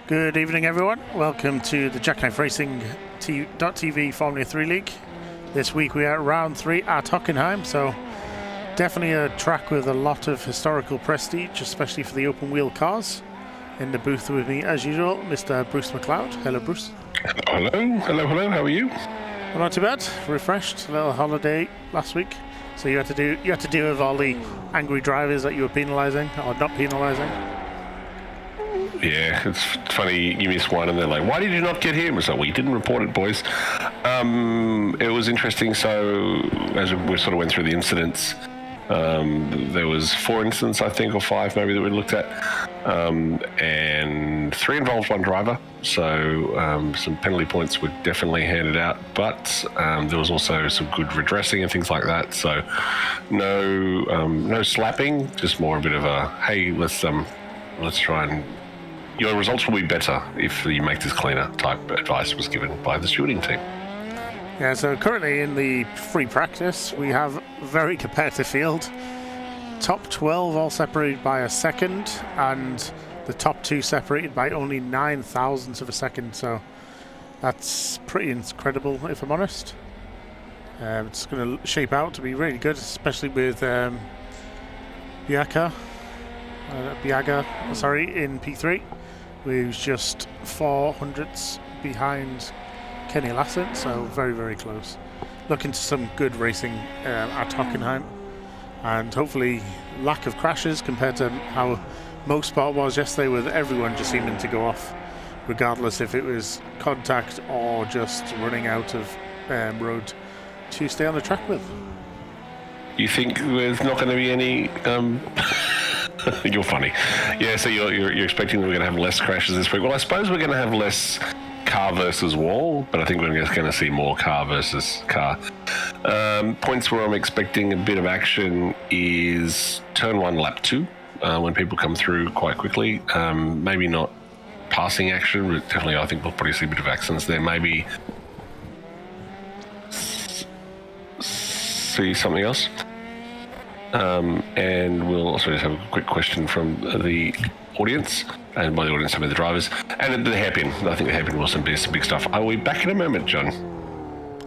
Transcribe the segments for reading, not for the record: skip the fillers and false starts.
Good evening, everyone. Welcome to the Jackknife Racing TV Formula 3 League. This week we are at round 3 at Hockenheim, so definitely a track with a lot of historical prestige, especially for the open wheel cars. In the booth with me, as usual, Mr. Bruce McLeod. Hello, Bruce. Hello. How are you? Well, not too bad. Refreshed. A little holiday last week, so you had to deal with all the angry drivers that you were penalising or not penalising. Yeah, it's funny, you miss one and they're like, why did you not get here? It's like, well, you didn't report it, boys. It was interesting. So as we sort of went through the incidents, there was 4 incidents, I think, or 5 maybe, that we looked at, and 3 involved one driver. So some penalty points were definitely handed out, but there was also some good redressing and things like that. So no slapping, just more a bit of a, hey, let's try and, your results will be better if you make this cleaner type advice was given by the stewarding team. Yeah, so currently in the free practice, we have a very competitive field. Top 12 all separated by a second, and the top 2 separated by only 9 thousandths of a second. So that's pretty incredible, if I'm honest. It's going to shape out to be really good, especially with Biaga, in P3, who's just 4 hundredths behind Kenny Lassen, so very, very close. Looking to some good racing at Hockenheim, and hopefully lack of crashes compared to how Motorsport was yesterday, with everyone just seeming to go off, regardless if it was contact or just running out of road to stay on the track with. You think there's not going to be any... You're funny. Yeah, so you're expecting that we're going to have less crashes this week. Well, I suppose we're going to have less car versus wall, but I think we're just going to see more car versus car. Points where I'm expecting a bit of action is turn 1, lap 2, when people come through quite quickly. Maybe not passing action, but definitely I think we'll probably see a bit of accidents there. Maybe see something else. And we'll also just have a quick question from the audience, and by the audience I mean the drivers, and the hairpin. I think the hairpin will be some big stuff. Are we back in a moment, John?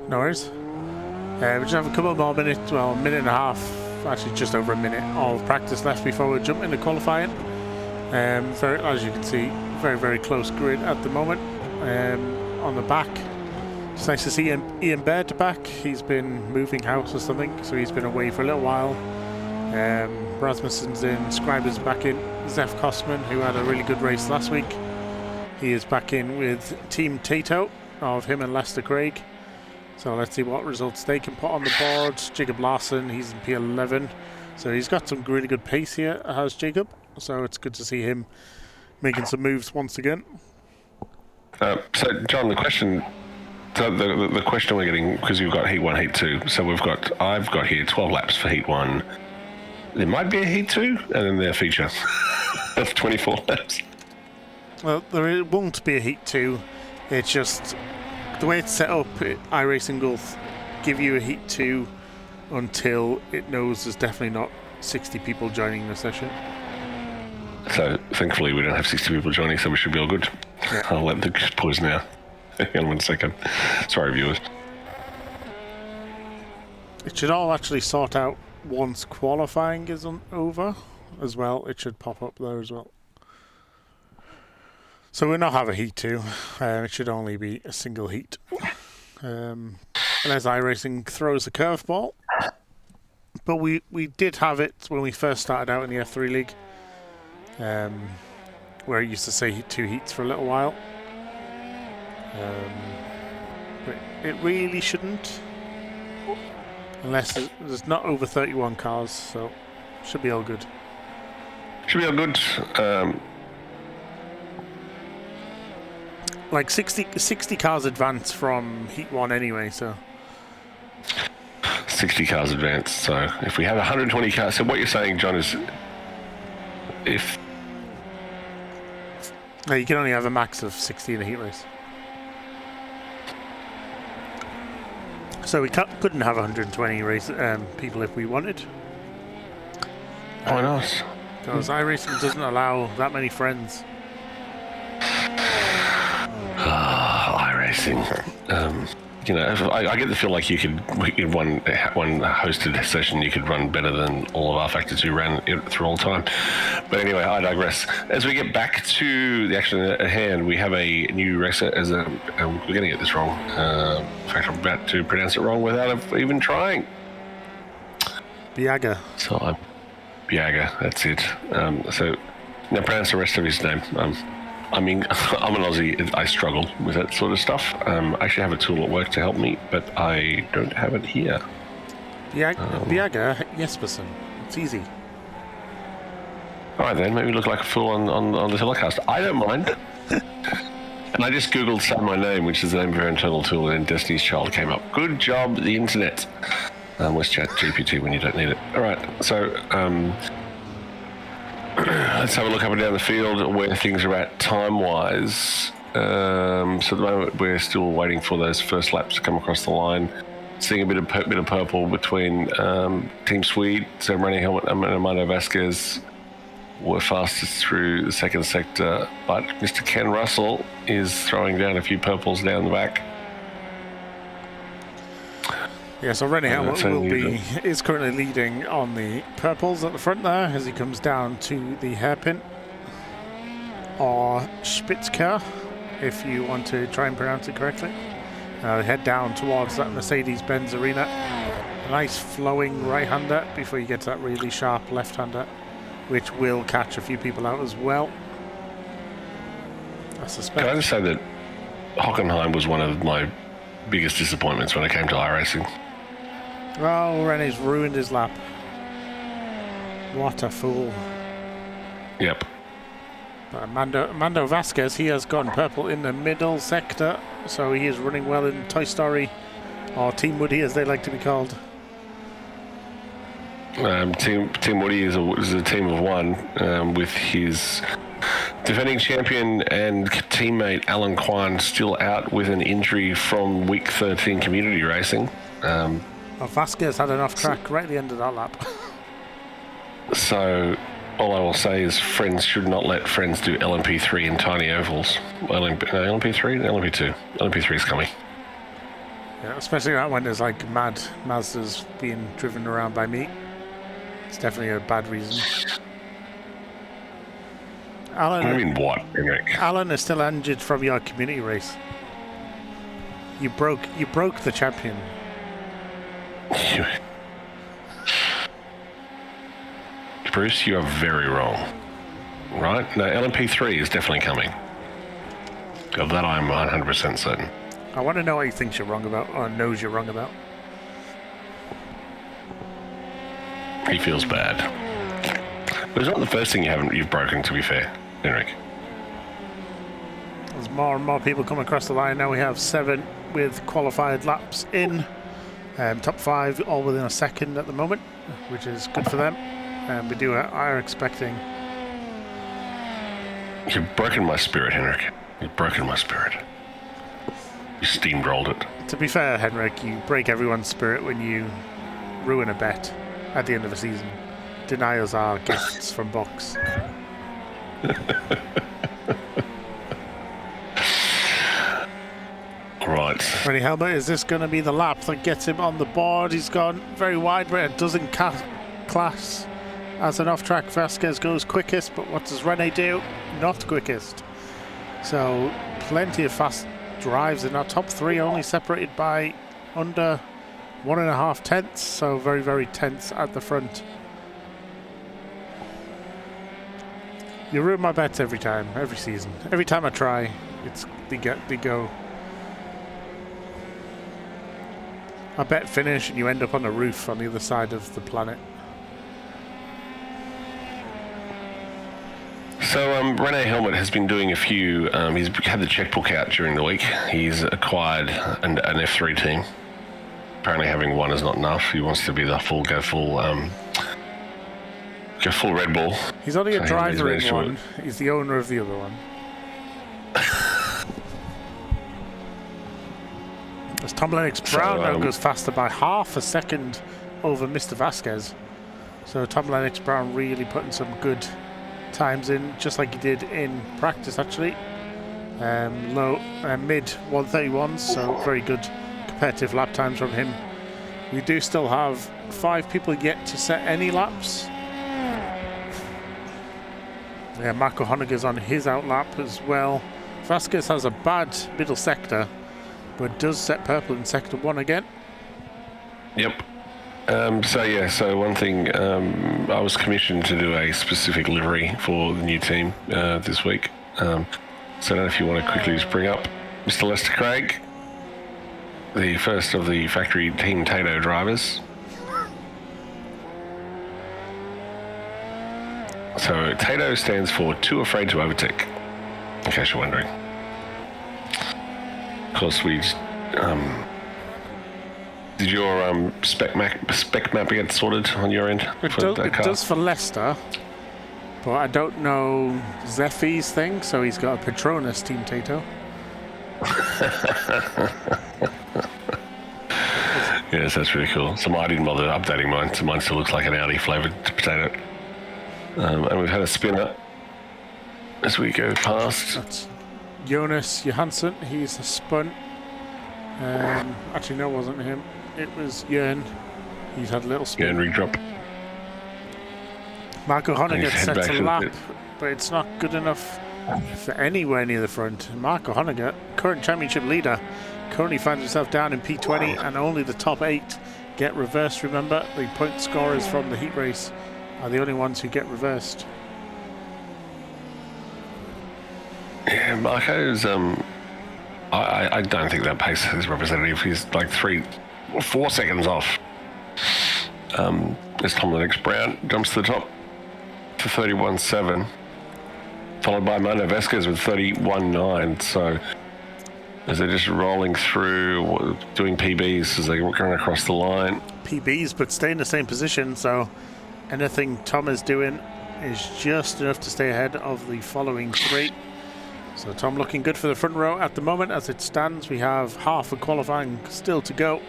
No worries. We just have a couple more minutes, well, a minute and a half, actually just over a minute of practice left before we jump into qualifying. As you can see, very, very close grid at the moment. On the back, it's nice to see Ian Baird back. He's been moving house or something, so he's been away for a little while. Rasmussen's in, Scriber's back in, Zef Kostman, who had a really good race last week, he is back in with Team Tato of him and Lester Craig. So let's see what results they can put on the board. Jacob Larson, he's in P11, so he's got some really good pace here, has Jacob, so it's good to see him making some moves once again. So John, the question we're getting, because you've got Heat 1, Heat 2, so I've got here 12 laps for Heat 1. There might be a Heat 2, and then their feature of 24 laps. Well, there won't be a Heat 2. It's just the way it's set up. iRacing will give you a Heat 2 until it knows there's definitely not 60 people joining the session. So thankfully we don't have 60 people joining, so we should be all good. Yeah. I'll let the boys now. Hang on 1 second. Sorry, viewers. It should all actually sort out once qualifying is over as well. It should pop up there as well. So we'll not have a Heat 2. It should only be a single heat. Unless iRacing throws a curveball. But we did have it when we first started out in the F3 League. Where it used to say 2 heats for a little while. But it really shouldn't, unless there's not over 31 cars, so should be all good. Should be all good. Like 60 cars advance from Heat 1 anyway, so 60 cars advance. So if we have 120 cars, so what you're saying, John, is if no, you can only have a max of 60 in a heat race. So we couldn't have 120 people if we wanted. Why not? Because iRacing doesn't allow that many friends. iRacing. You know, I get the feel like you could one hosted session you could run better than all of our factors who ran it through all the time. But anyway, I digress. As we get back to the action at hand, we have a new racer. We're going to get this wrong. In fact, I'm about to pronounce it wrong without even trying. Biaga. So Biaga, that's it. So now pronounce the rest of his name. I mean, I'm an Aussie. I struggle with that sort of stuff. I actually have a tool at work to help me, but I don't have it here. Biaga Jespersen. It's easy. All right, then. Maybe look like a fool on the telecast. I don't mind. And I just Googled Say My Name, which is the name of our internal tool, and Destiny's Child came up. Good job, the internet. Where's Chat GPT when you don't need it? All right, so... let's have a look up and down the field where things are at time-wise. So at the moment we're still waiting for those first laps to come across the line. Seeing a bit of purple between Team Swede, so René Helmut and Armando Vasquez were fastest through the second sector, but Mr. Ken Russell is throwing down a few purples down the back. Yeah, so René Helmut is currently leading on the purples at the front there as he comes down to the hairpin, or Spitzker, if you want to try and pronounce it correctly. Head down towards that Mercedes-Benz arena. A nice flowing right-hander before you get to that really sharp left-hander, which will catch a few people out as well, I suspect. Can I just say that Hockenheim was one of my biggest disappointments when it came to iRacing? Well, René's ruined his lap. What a fool. Yep. But Armando Vasquez, he has gone purple in the middle sector, so he is running well in Toy Story, or Team Woody as they like to be called. Team Woody is a team of one, with his defending champion and teammate Alan Kwan still out with an injury from week 13 community racing. Well, Vasquez had an off-track right at the end of that lap. So all I will say is friends should not let friends do LMP3 in tiny ovals. LMP3? LMP2. LMP3 is coming. Yeah, especially that when there's like mad Mazdas being driven around by me. It's definitely a bad reason. Alan, I mean, what, Henrik? Alan is still injured from your community race. You broke the champion. Bruce, you are very wrong. Right? No, LMP3 is definitely coming. Of that I'm 100% certain. I want to know what he thinks you're wrong about, or knows you're wrong about. He feels bad. But it's not the first thing you've broken, to be fair, Henrik. As more and more people come across the line, now we have 7 with qualified laps in. Top 5 all within a second at the moment, which is good for them. We are expecting... You've broken my spirit, Henrik. You've broken my spirit. You steamrolled it. To be fair, Henrik, you break everyone's spirit when you ruin a bet at the end of a season. Deny us our gifts from Box. Right. René Helmut, is this going to be the lap that gets him on the board? He's gone very wide, but it doesn't class as an off-track. Vasquez goes quickest, but what does René do? Not quickest. So plenty of fast drives in our top 3, only separated by under 1.5 tenths, so very, very tense at the front. You ruin my bets every time, every season. Every time I try, they go. I bet finish and you end up on a roof on the other side of the planet. So René Helmut has been doing a few, he's had the checkbook out during the week. He's acquired an F3 team. Apparently having one is not enough. He wants to be the go full Red Bull. He's only a driver in one. He's the owner of the other one. As Tom Lennox Brown now goes faster by half a second over Mr. Vasquez. So Tom Lennox Brown really putting some good times in, just like he did in practice actually. Mid 131s, so very good competitive lap times from him. We do still have 5 people yet to set any laps. Yeah, Marco Honegger's on his outlap as well. Vasquez has a bad middle sector, but does set purple in sector 1 again. Yep. So one thing, I was commissioned to do a specific livery for the new team this week. So I don't know if you want to quickly just bring up Mr. Lester Craig, the first of the factory Team Tato drivers. So Tato stands for Too Afraid to Overtake, in case you're wondering. Of course, we did your spec map get sorted on your end? It does for Leicester, but I don't know Zeffy's thing, so he's got a Petronas Team Tato. Yes, that's really cool. So I didn't bother updating mine, so mine still looks like an Audi flavoured potato. And we've had a spinner as we go past. That's Jonas Johansson, he's a spun. Actually, no, it wasn't him. It was Jörn. He's had a little spin. Jörn redrop. Marco Honegger sets a lap, but it's not good enough for anywhere near the front. Marco Honegger, current championship leader, currently finds himself down in P20, and only the top 8 get reversed. Remember, the point scorers from the heat race are the only ones who get reversed. Yeah, Marco's, I don't think that pace is representative. He's like 3 or 4 seconds off. As Tom Lennox Brown jumps to the top for 31.7, followed by Mano Vasquez with 31.9. So as they're just rolling through, doing PBs as they're going across the line. PBs, but stay in the same position, so anything Tom is doing is just enough to stay ahead of the following 3. So Tom looking good for the front row at the moment. As it stands, we have half of qualifying still to go.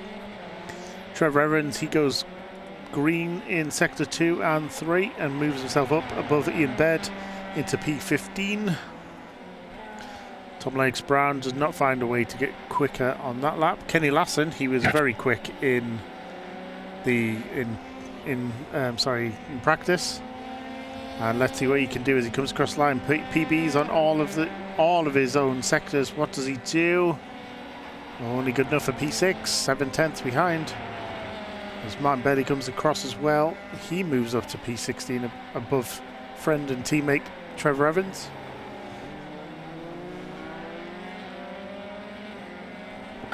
Trevor Evans, he goes green in sector 2 and 3 and moves himself up above Ian Baird into P15. Tom Lennox Brown does not find a way to get quicker on that lap. Kenny Lassen, he was very quick in practice. And let's see what he can do as he comes across the line. PBs on all of his own sectors. What does he do? Only good enough for P6, 7/10 behind. As Martin Bailey comes across as well, he moves up to P16 above friend and teammate Trevor Evans.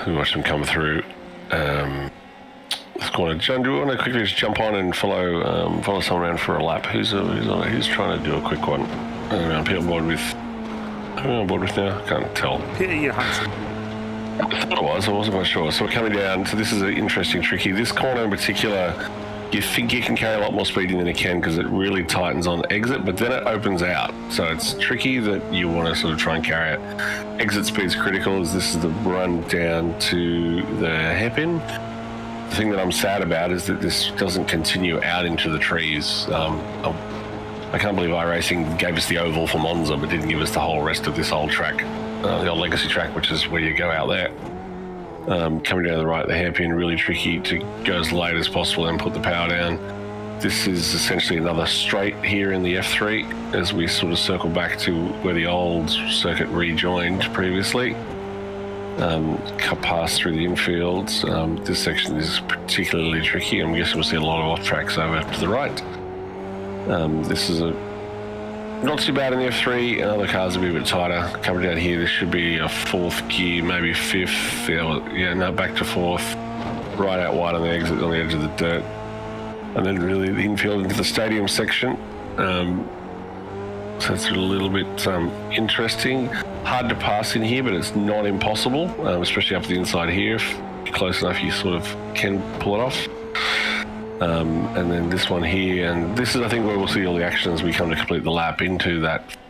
We watch them come through. This corner. John, do you want to quickly just jump on and follow someone around for a lap? Who's trying to do a quick one? I'm on board with. Who am I on board with now? I can't tell. Peter Johansson. I thought it was. I wasn't quite sure. So we're coming down. So this is an interesting, tricky. This corner in particular, you think you can carry a lot more speed in than you can because it really tightens on exit, but then it opens out. So it's tricky that you want to sort of try and carry it. Exit speed's critical as this is the run down to the hairpin. The thing that I'm sad about is that this doesn't continue out into the trees. I can't believe iRacing gave us the oval for Monza, but didn't give us the whole rest of this old track, the old legacy track, which is where you go out there. Coming down the right, the hairpin, really tricky to go as late as possible and put the power down. This is essentially another straight here in the F3 as we sort of circle back to where the old circuit rejoined previously. Cut past through the infields. This section is particularly tricky. I'm guessing we'll see a lot of off tracks over to the right. This is not too bad in the F3. Other cars will be a bit tighter. Coming down here, this should be a 4th gear, maybe 5th. Back to 4th. Right out wide on the exit on the edge of the dirt. And then really the infield into the stadium section. So it's a little bit interesting. Hard to pass in here, but it's not impossible, especially up the inside here. If you're close enough, you sort of can pull it off. And then this one here, and this is, I think, where we'll see all the action as we come to complete the lap into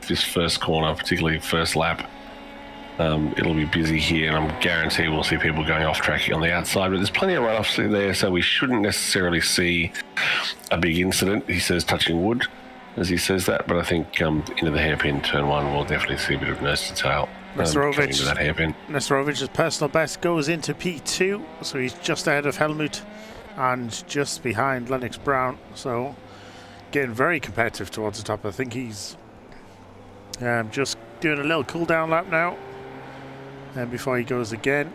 this first corner, particularly first lap. It'll be busy here, and I'm guaranteed we'll see people going off track on the outside, but there's plenty of runoffs there, so we shouldn't necessarily see a big incident. He says touching wood as he says that, but I think into the hairpin turn 1 we'll definitely see a bit of nose to tail. Nesterovic's personal best goes into P2, so he's just ahead of Helmut and just behind Lennox Brown. So getting very competitive towards the top. I think he's just doing a little cool down lap now, and before he goes again.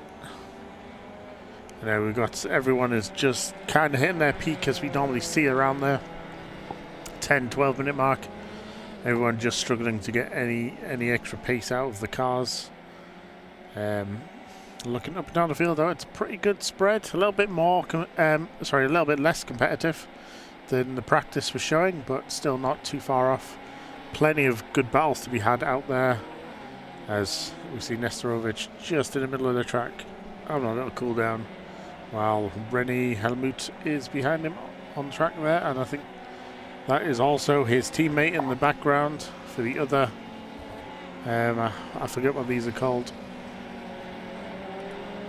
We've got everyone is just kind of hitting their peak as we normally see around the 10-12 minute mark. Everyone just struggling to get any extra pace out of the cars. Looking up and down the field though, it's a pretty good spread. A little bit more, a little bit less competitive than the practice was showing, but still not too far off. Plenty of good battles to be had out there, as we see Nesterovic just in the middle of the track having a little cool down, while René Helmut is behind him on the track there, and I think that is also his teammate in the background for the other, I forget what these are called.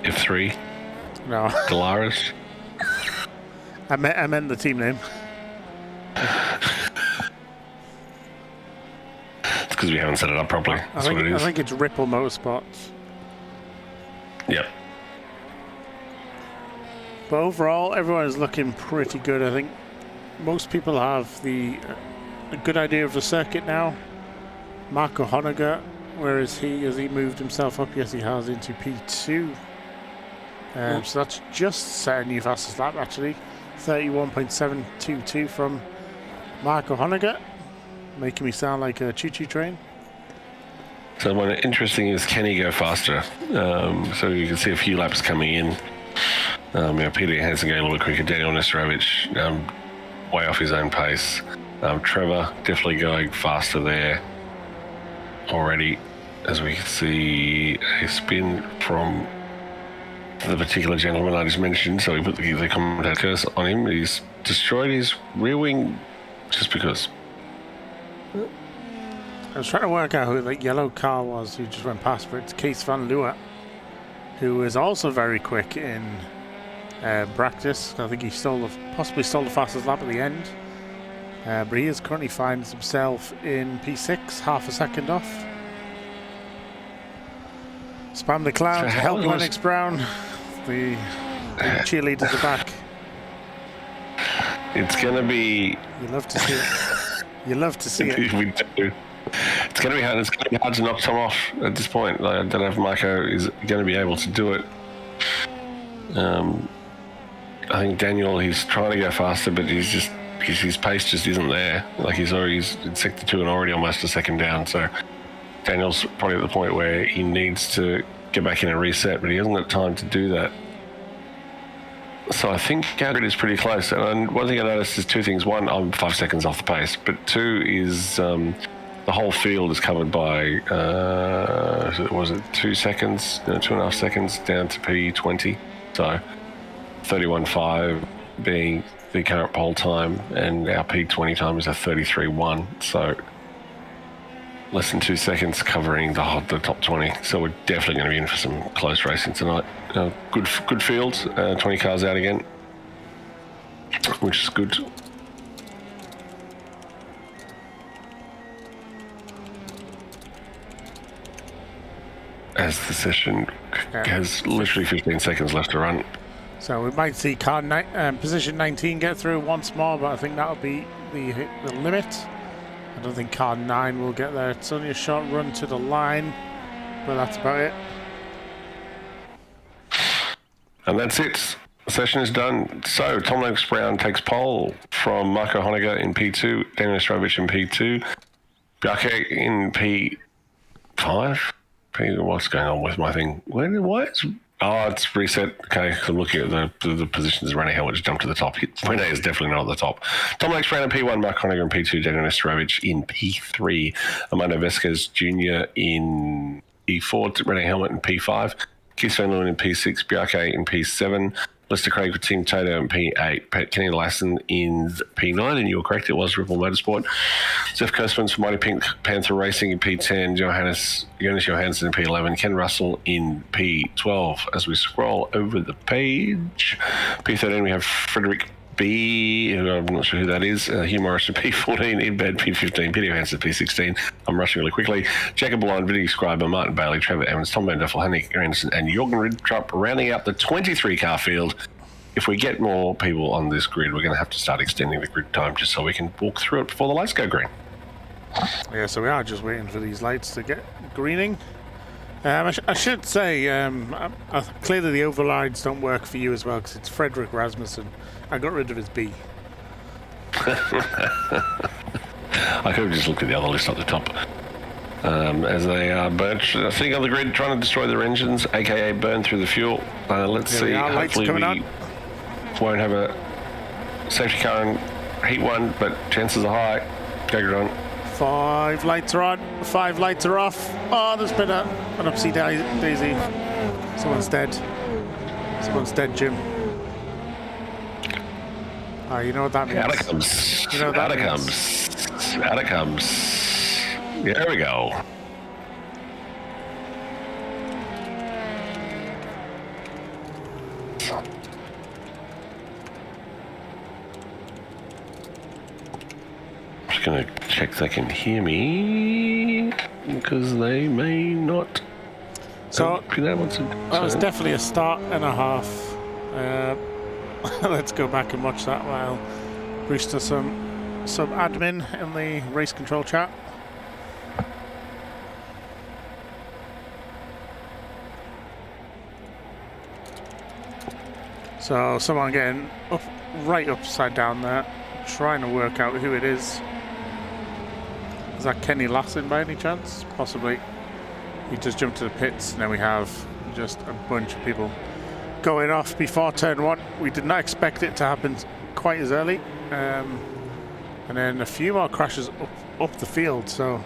F3? No. Galaris? I meant the team name. It's because we haven't set it up properly. That's what it is. I think it's Ripple Motorsports. Yep. But overall, everyone is looking pretty good. I think most people have a good idea of the circuit now. Marco Honegger, where is he? Has he moved himself up? Yes, he has, into P2. So that's just set a new fastest lap, actually. 31.722 from Marco Honegger, making me sound like a choo-choo train. So one interesting is, can he go faster? So you can see a few laps coming in. Peter Hansen going a little bit quicker. Daniel Nesterovic way off his own pace. Trevor definitely going faster there already, as we can see a spin from the particular gentleman I just mentioned. So we put the commentator curse on him. He's destroyed his rear wing just because. I was trying to work out who the yellow car was who just went past, but it's Kees van Leeuwen, who is also very quick in practice. I think he possibly stole the fastest lap at the end, but he is currently finds himself in P6, half a second off. Spam the cloud to help Lennox Brown. The cheerleaders are back. It's going to be... You love to see it. You love to see it. We do. It's going to be hard. It's going to be hard to knock Tom off at this point. I don't know if Marco is going to be able to do it. I think Daniel, he's trying to go faster, but his pace just isn't there. Like he's in sector 2 and already almost a second down. So Daniel's probably at the point where he needs to get back in and reset, but he hasn't got time to do that. So I think Gadget is pretty close. And one thing I noticed is two things. One, I'm 5 seconds off the pace, but two is the whole field is covered by, was it 2 seconds, 2.5 seconds down to P20. So 31.5 being the current pole time, and our P20 time is a 33.1. So less than 2 seconds covering the top 20. So we're definitely going to be in for some close racing tonight. Good field, 20 cars out again, which is good. As the session has literally 15 seconds left to run. So we might see position 19 get through once more, but I think that'll be the limit. I don't think car 9 will get there. It's only a short run to the line, but that's about it. And that's it. The session is done. So Tom Lennox Brown takes pole from Marco Honegger in P2, Daniel Nesterovic in P2, Bjarke in P5. What's going on with my thing? It's reset. Okay, so I'm looking at the positions. René Helmut just jumped to the top. René is definitely not at the top. Tom Lennox Brown in P1, Mark Honegger in P2, Daniel Nesterovic in P3, Armando Vesquez Jr. in P4, René Helmut in P5, Kees van Leeuwen in P6, Bjarke in P7, Lester Craig for Team Toto in P8, Kenny Lassen in P9, and you were correct, it was Ripple Motorsport. Zef Kirstmans for Mighty Pink Panther Racing in P10, Jonas Johansson in P11, Ken Russell in P12. As we scroll over the page, P13 we have Frederick B, who I'm not sure who that is, Hugh Morrison P14, Inbed P15, Peter Hansen P16. I'm rushing really quickly. Jacob Blind, Vinny Scriber, Martin Bailey, Trevor Evans, Tom Van Duffel, Henrik Anderson, and Jorgen Ridtrup rounding out the 23-car field. If we get more people on this grid, we're going to have to start extending the grid time just so we can walk through it before the lights go green. Yeah, so we are just waiting for these lights to get greening. I should say, clearly the overrides don't work for you as well because it's Frederick Rasmussen. I got rid of his B. I could have just looked at the other list at the top. As they are burnt, sitting on the grid, trying to destroy their engines, aka burn through the fuel. Let's see. Hopefully we won't have a safety car in heat one, but chances are high. Go grid on. 5 lights are on, 5 lights are off. Oh, there's been an upsy daisy. Someone's dead. Someone's dead, Jim. Oh, you know what that means? Out it comes. You know what that out it means? comes. Out it comes. There we go. Just going to check they can hear me because they may not. So that was definitely a start and a half. Let's go back and watch that while Bruce does some admin in the race control chat. So someone getting right upside down there, trying to work out who it is. Is that Kenny Lassen by any chance? Possibly. He just jumped to the pits, and then we have just a bunch of people going off before turn 1. We did not expect it to happen quite as early. And then a few more crashes up the field, so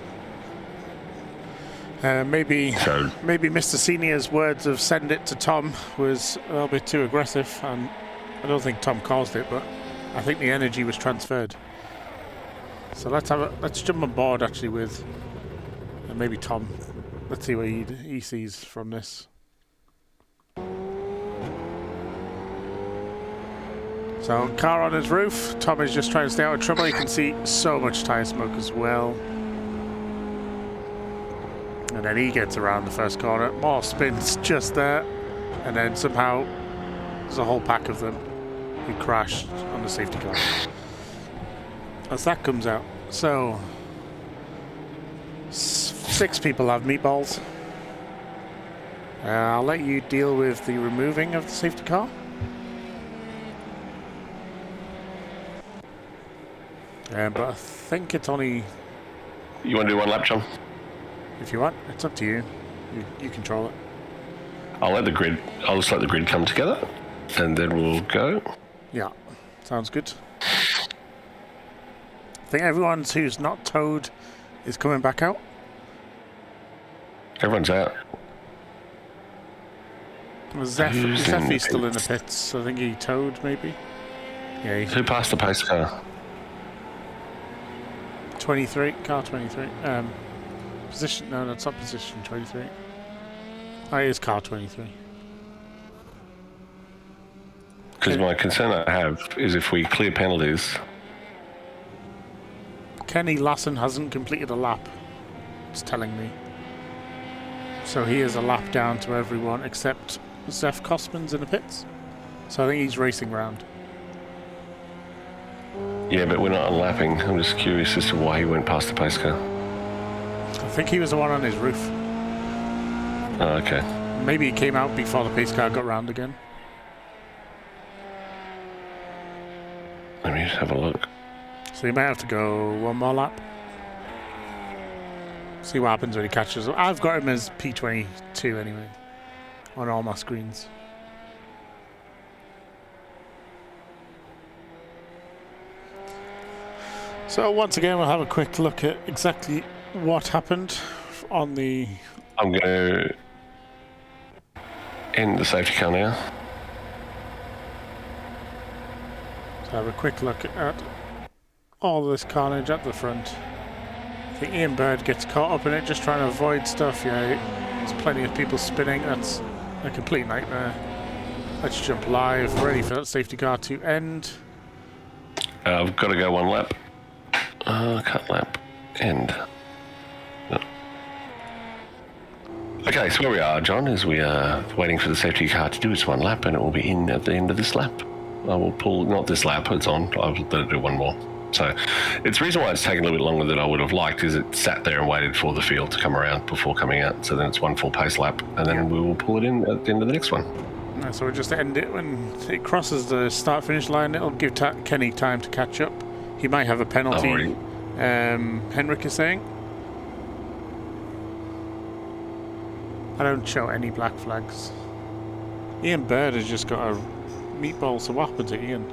maybe Mr. Senior's words of send it to Tom was a little bit too aggressive, and I don't think Tom caused it, but I think the energy was transferred. So let's jump on board actually with maybe Tom. Let's see what he sees from this. So car on his roof. Tom is just trying to stay out of trouble. You can see so much tyre smoke as well. And then he gets around the first corner. More spins just there. And then somehow there's a whole pack of them who crashed on the safety car. As that comes out. So 6 people have meatballs. I'll let you deal with the removing of the safety car. But I think it's only... You want to do one lap, John? If you want, it's up to you. You control it. I'll just let the grid come together, and then we'll go. Yeah, sounds good. I think everyone who's not towed is coming back out. Everyone's out. Zeffy's still in the pits. I think he towed, maybe. Yeah. Who passed the pace car? 23, car 23. Position, no, that's not position 23. Oh, it is car 23. Because my concern I have is if we clear penalties. Kenny Lassen hasn't completed a lap, it's telling me. So he is a lap down to everyone except Zeff Kosman's in the pits. So I think he's racing round. Yeah, but we're not unlapping. I'm just curious as to why he went past the pace car. I think he was the one on his roof. Oh, okay. Maybe he came out before the pace car got round again. Let me just have a look. So you might have to go one more lap. See what happens when he catches up. I've got him as P22 anyway, on all my screens. So once again, we'll have a quick look at exactly what happened on the... I'm going to end the safety car now. So have a quick look at all this carnage at the front. I think Ian Bird gets caught up in it, just trying to avoid stuff. Yeah, there's plenty of people spinning. That's a complete nightmare. Let's jump live, ready for that safety car to end. I've got to go one lap. Cut lap. End. No. Okay, so where we are, John, is we are waiting for the safety car to do its one lap, and it will be in at the end of this lap. I will pull, not this lap, it's on. I'll let it do one more. So it's the reason why it's taken a little bit longer than I would have liked is it sat there and waited for the field to come around before coming out. So then it's one full pace lap, and then we will pull it in at the end of the next one. So we'll just end it when it crosses the start-finish line. It'll give Kenny time to catch up. He might have a penalty, Henrik is saying. I don't show any black flags. Ian Bird has just got a meatball, so what happened to Ian?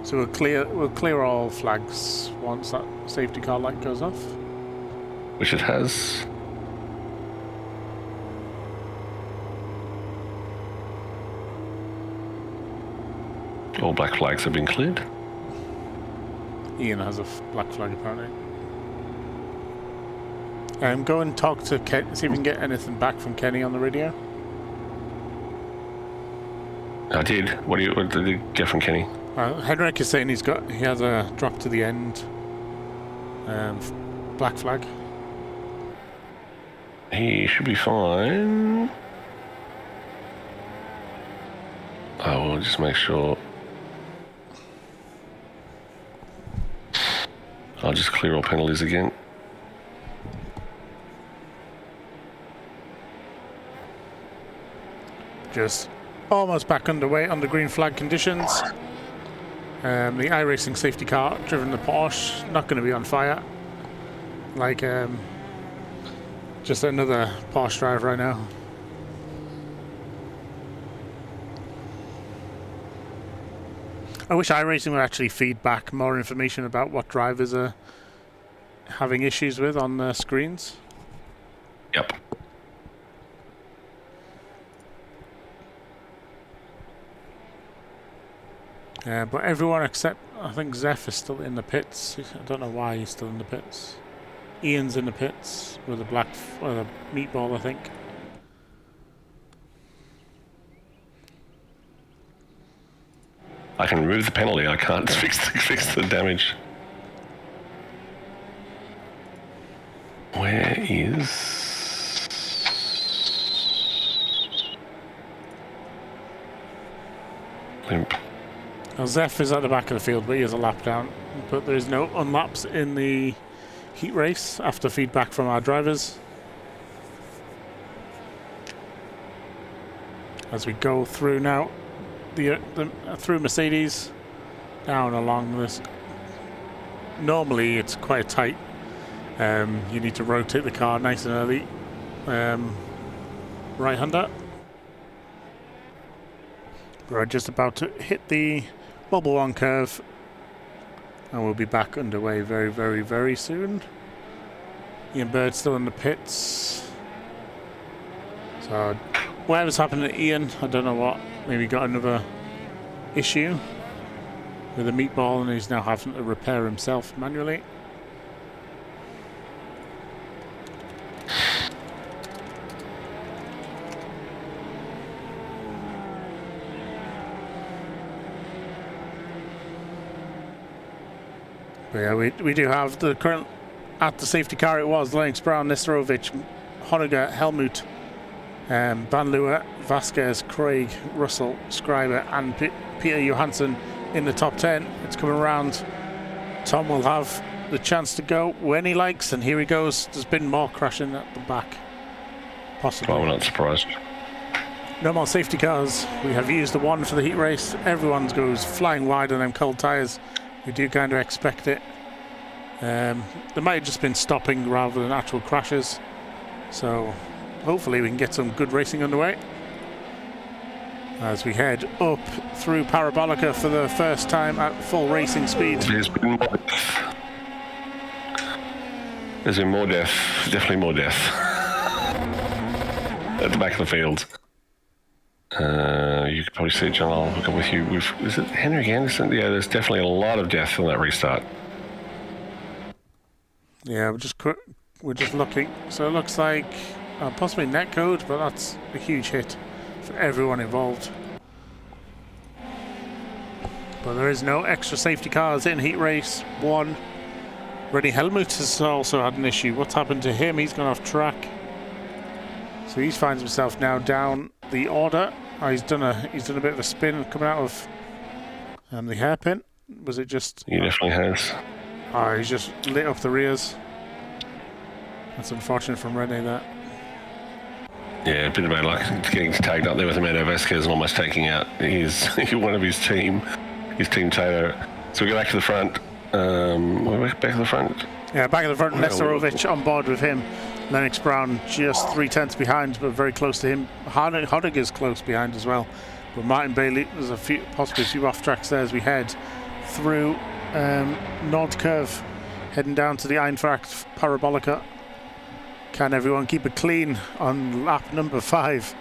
So we'll clear all flags once that safety car light goes off. Which it has. All black flags have been cleared. Ian has a black flag apparently. Go and talk to Ken, see if we can get anything back from Kenny on the radio. I did. What did you get from Kenny? Henrik is saying he has a drop to the end. Black flag. He should be fine. I will just make sure. I'll just clear all penalties again. Just almost back underway on the green flag conditions. The iRacing safety car driven the Porsche, not going to be on fire. Like just another Porsche driver right now. I wish iRacing would actually feed back more information about what drivers are having issues with on the screens. Yep. But everyone except, I think Zeph is still in the pits. I don't know why he's still in the pits. Ian's in the pits with a meatball, I think. I can remove the penalty. I can't fix the damage. Where is... Limp. Now Zeph is at the back of the field, but he has a lap down. But there is no unlaps in the heat race after feedback from our drivers. As we go through now, through Mercedes, down along this. Normally it's quite tight. You need to rotate the car nice and early. Right-hander. We're just about to hit the Bubble 1 curve, and we'll be back underway very, very, very soon. Ian Bird still in the pits. So whatever's happened to Ian, I don't know what. Maybe got another issue with a meatball and he's now having to repair himself manually. But yeah, we do have the current at the safety car. It was Lennox Brown, Nesterovic, Honegger, Helmut, Van Leeuwen, Vasquez, Craig, Russell, Schreiber and Peter Johansson in the top 10. It's coming around. Tom will have the chance to go when he likes, and here he goes. There's been more crashing at the back, possibly. Well, we're not surprised. No more safety cars. We have used the one for the heat race. Everyone goes flying wide on them cold tyres. We do kind of expect it. They might have just been stopping rather than actual crashes. So hopefully we can get some good racing underway as we head up through Parabolica for the first time at full racing speed. There's been more death. There's been more death. Definitely more death. At the back of the field. You could probably see it, John. I'll hook up with you. Is it Henrik Anderson? Yeah, there's definitely a lot of death on that restart. Yeah, we're just looking. So it looks like possibly netcode, but that's a huge hit. for everyone involved. But there is no extra safety cars in heat race 1. Reddy Helmut has also had an issue. What's happened to him? He's gone off track. So he finds himself now down the order. Oh, he's done a bit of a spin coming out of the hairpin. Was it just? He definitely has. Oh, he's just lit up the rears. That's unfortunate from Rene, that. Yeah, a bit about like getting tagged up there with Amanda Vasquez and almost taking out one of his team Taylor. So we go back to the front. We're back to the front. Yeah, back at the front. Nesterovic on board with him. Lennox Brown just 3/10 behind, but very close to him. Hodig is close behind as well. But Martin Bailey, there's possibly a few off tracks there as we head through Nordkurve, heading down to the Einfacht Parabolica. Can everyone keep it clean on lap number 5?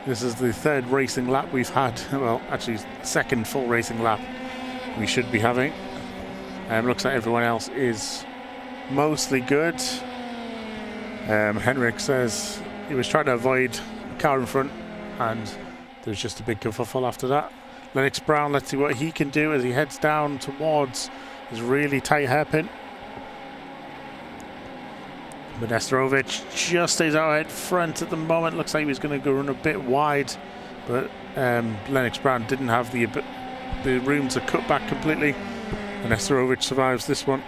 This is the 3rd racing lap we've had. Well, actually, 2nd full racing lap we should be having. Looks like everyone else is mostly good. Henrik says he was trying to avoid the car in front, and there's just a big kerfuffle after that. Lennox Brown, let's see what he can do as he heads down towards his really tight hairpin. But Nesterovic just stays out ahead front at the moment. Looks like he was going to go run a bit wide, but Lennox Brown didn't have the room to cut back completely, and Nesterovic survives this one.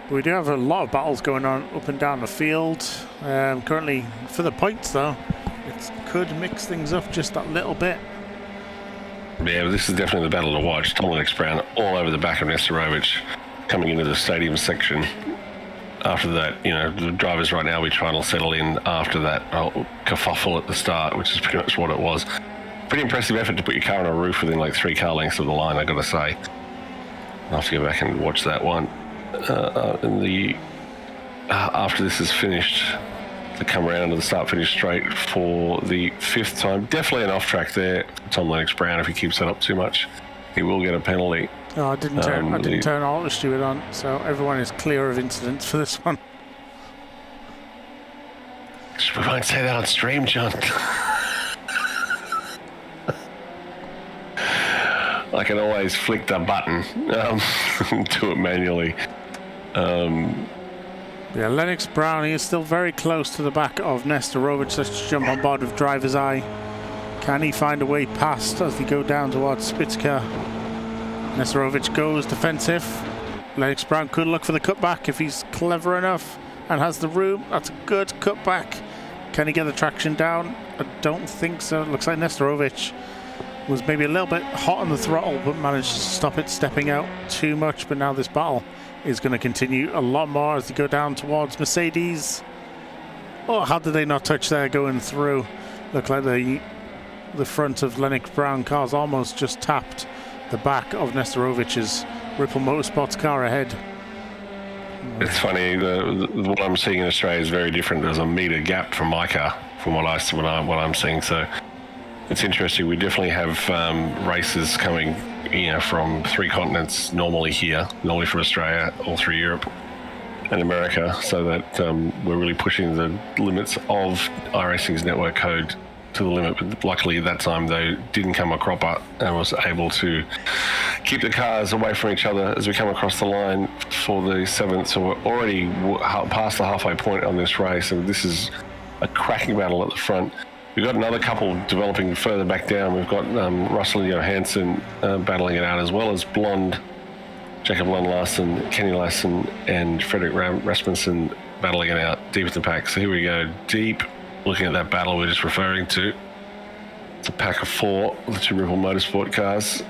We do have a lot of battles going on up and down the field. Currently, for the points though, it could mix things up just that little bit. Yeah, but this is definitely the battle to watch. Tom Lennox Brown all over the back of Nesterovic coming into the stadium section. After that, the drivers right now will be trying to settle in after that kerfuffle at the start, which is pretty much what it was. Pretty impressive effort to put your car on a roof within like 3 car lengths of the line, I've got to say. I'll have to go back and watch that one. After this is finished, to come around to the start-finish straight for the 5th time. Definitely an off-track there for Tom Lennox Brown. If he keeps that up too much, he will get a penalty. Oh, I didn't turn Auto Steward on, so everyone is clear of incidents for this one. We won't say that on stream, John. I can always flick the button, do it manually. Yeah, Lennox Brown, he is still very close to the back of Nesterovic. Let's jump on board with driver's eye. Can he find a way past as they go down towards Spitzka? Nesterovic goes defensive. Lennox Brown could look for the cutback if he's clever enough and has the room. That's a good cutback. Can he get the traction down? I don't think so. It looks like Nesterovic was maybe a little bit hot on the throttle, but managed to stop it stepping out too much. But now this battle is going to continue a lot more as they go down towards Mercedes. Oh, how did they not touch there going through? Look like the front of Lennox Brown car's almost just tapped the back of Nesterovic's Ripple Motorsports car ahead. It's funny, what I'm seeing in Australia is very different. There's a metre gap from my car from what I'm seeing, so it's interesting. We definitely have races coming from 3 continents normally here, normally from Australia, all through Europe and America, so that we're really pushing the limits of iRacing's network code to the limit. But luckily that time they didn't come a cropper and was able to keep the cars away from each other as we come across the line for the 7th. So we're already past the halfway point on this race, and this is a cracking battle at the front. We've got another couple developing further back down. We've got Russell Johansson battling it out, as well as Jacob Lund Larsen, Kenny Larsen, and Frederick Rasmussen battling it out deep in the pack. So here we go, deep, looking at that battle we're just referring to. It's a pack of 4, the 2 Ripple Motorsport cars,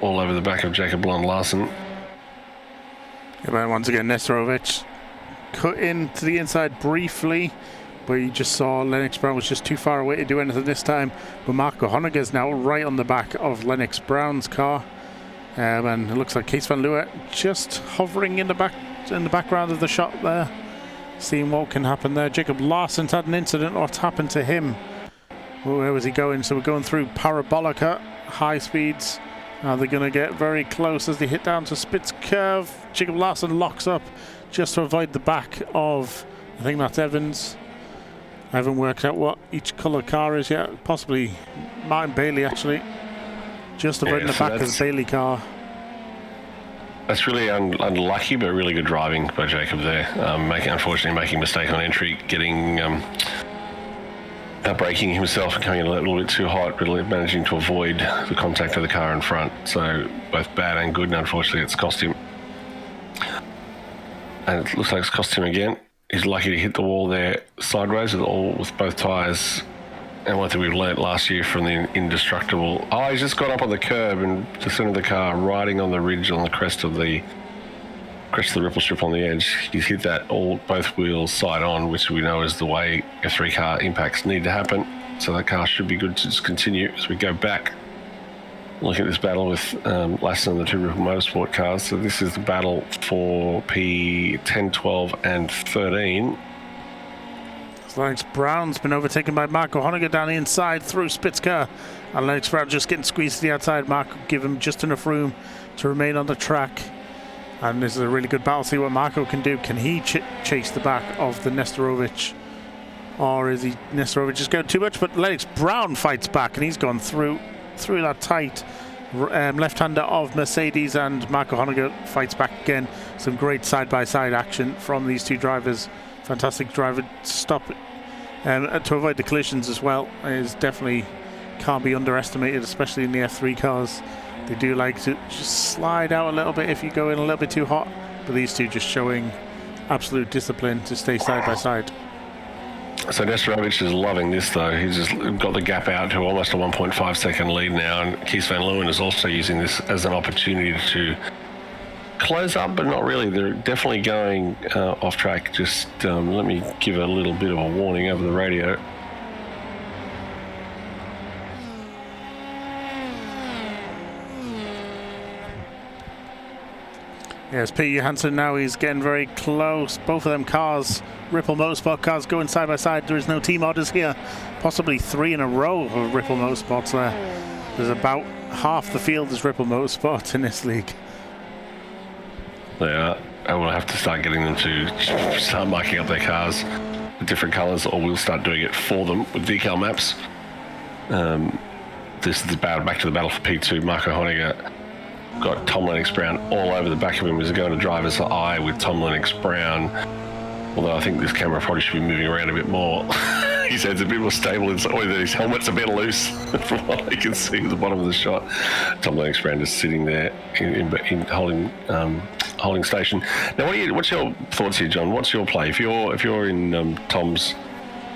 all over the back of Jacob Lund Larsen. Yeah, once again, Nesterovic cut into the inside briefly, but you just saw Lennox Brown was just too far away to do anything this time. But Marco Honegger is now right on the back of Lennox Brown's car, and it looks like Kees van Leeuwen just hovering in the background of the shot there, seeing what can happen there. Jacob Larsen's had an incident. What's happened to him? Where was he going? So we're going through Parabolica, high speeds. Now they're going to get very close as they hit down to Spitz Curve. Jacob Larsen locks up just to avoid the back of, I think that's Evans. I haven't worked out what each colour car is yet. Possibly Martin Bailey, actually. Just avoiding the back of the Bailey car. That's really unlucky, but really good driving by Jacob there. Unfortunately, making a mistake on entry, getting braking himself and coming in a little bit too hot, but managing to avoid the contact of the car in front. So both bad and good, and unfortunately, it's cost him. And it looks like it's cost him again. He's lucky to hit the wall there sideways with both tyres. And one thing we've learnt last year from the indestructible... Oh, he's just got up on the curb and just into the car, riding on the ridge on the crest of the ripple strip on the edge. He's hit that both wheels side on, which we know is the way F3 car impacts need to happen. So that car should be good to just continue as we go back. Look at this battle with Lassen and the two Ripple Motorsport cars. So this is the battle for P10, 12 and 13. Lennox Brown's been overtaken by Marco Honegger down the inside through Spitzker. And Lennox Brown just getting squeezed to the outside. Marco give him just enough room to remain on the track. And this is a really good battle. See what Marco can do. Can he chase the back of the Nestorovic? Or is Nestorovic just going too much? But Lennox Brown fights back, and he's gone through that tight left-hander of Mercedes, and Marco Honegger fights back again. Some great side-by-side action from these two drivers. Fantastic driver stop to avoid the collisions as well. Is definitely can't be underestimated, especially in the F3 cars. They do like to just slide out a little bit if you go in a little bit too hot, but these two just showing absolute discipline to stay side by side. So Nestorovic is loving this though. He's just got the gap out to almost a 1.5 second lead now, and Kees van Leeuwen is also using this as an opportunity to close up, but not really. They're definitely going off track. Just let me give a little bit of a warning over the radio. Yes, Pete Johansson now, he's getting very close. Both of them cars, Ripple Motorsport cars, going side by side. There is no team orders here. Possibly 3 in a row of Ripple Motorsports there. There's about half the field is Ripple Motorsport in this league. Yeah, I will have to start getting them to start marking up their cars with different colours, or we'll start doing it for them with decal maps. This is the battle, back to the battle for P2. Marco Honegger got Tom Lennox Brown all over the back of him as he going to driver's eye with Tom Lennox Brown. Although I think this camera probably should be moving around a bit more. His head's a bit more stable, or his helmet's a bit loose from what I can see at the bottom of the shot. Tom Lennox Brown just sitting there in holding station. Now, what's your thoughts here, John? What's your play? If you're in Tom's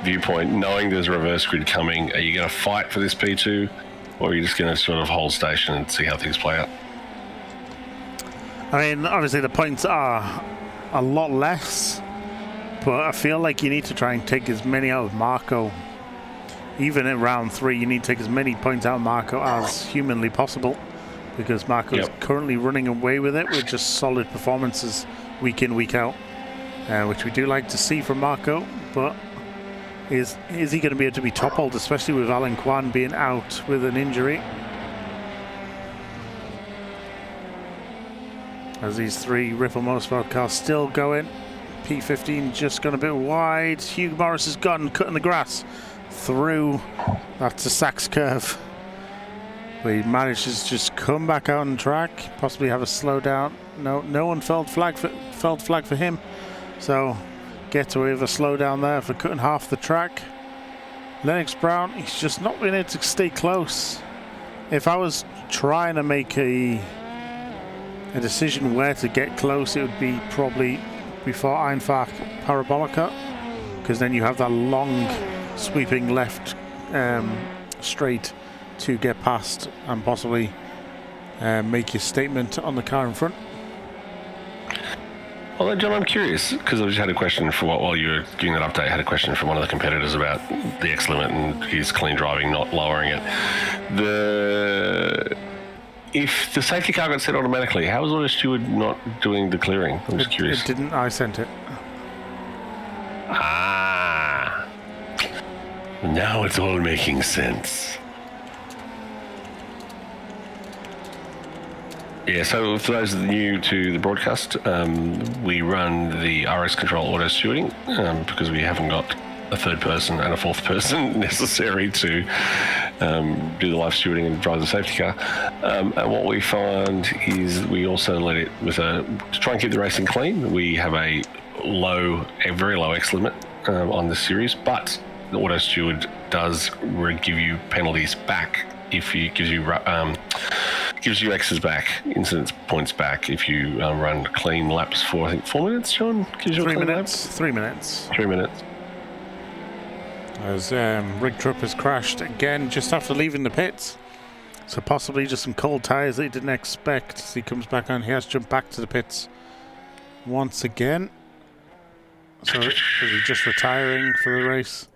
viewpoint, knowing there's a reverse grid coming, are you going to fight for this P2, or are you just going to sort of hold station and see how things play out? I mean, obviously the points are a lot less, but I feel like you need to try and take as many out of Marco. Even in round 3, you need to take as many points out of Marco as humanly possible, because Marco is currently running away with it with just solid performances week in, week out, which we do like to see from Marco. But is he going to be able to be toppled, especially with Alan Kwan being out with an injury? As these 3 Ripple Motorsport cars still going. P15 just gone a bit wide. Hugh Morris has gone cutting the grass through. That's a Sachs curve. But he manages to just come back out on track, possibly have a slowdown. No one felt flag for him. So gets away with a slowdown there for cutting half the track. Lennox Brown, he's just not been able to stay close. If I was trying to make a decision where to get close, it would be probably before Einfach Parabolica, because then you have that long sweeping left straight to get past and possibly make your statement on the car in front. Well, John, I'm curious, because I just had a question for while you were giving that update. I had a question from one of the competitors about the X limit and his clean driving, not lowering it. If the safety car got set automatically, how was Auto Steward not doing the clearing? I'm just curious. It didn't. I sent it. Ah. Now it's all making sense. Yeah, so for those new to the broadcast, we run the RS Control Auto Stewarding because we haven't got a third person and a fourth person necessary to do the live stewarding and drive the safety car. And what we find is we also let it to try and keep the racing clean. We have a very low X limit on this series, but the auto steward does give you penalties back if you gives you X's back, incidents points back if you run clean laps for, I think, 4 minutes. John gives you 3 minutes. 3 minutes. 3 minutes. As Rig Trupp has crashed again just after leaving the pits. So possibly just some cold tyres that he didn't expect. As he comes back on, he has jumped back to the pits once again. So is he just retiring for the race?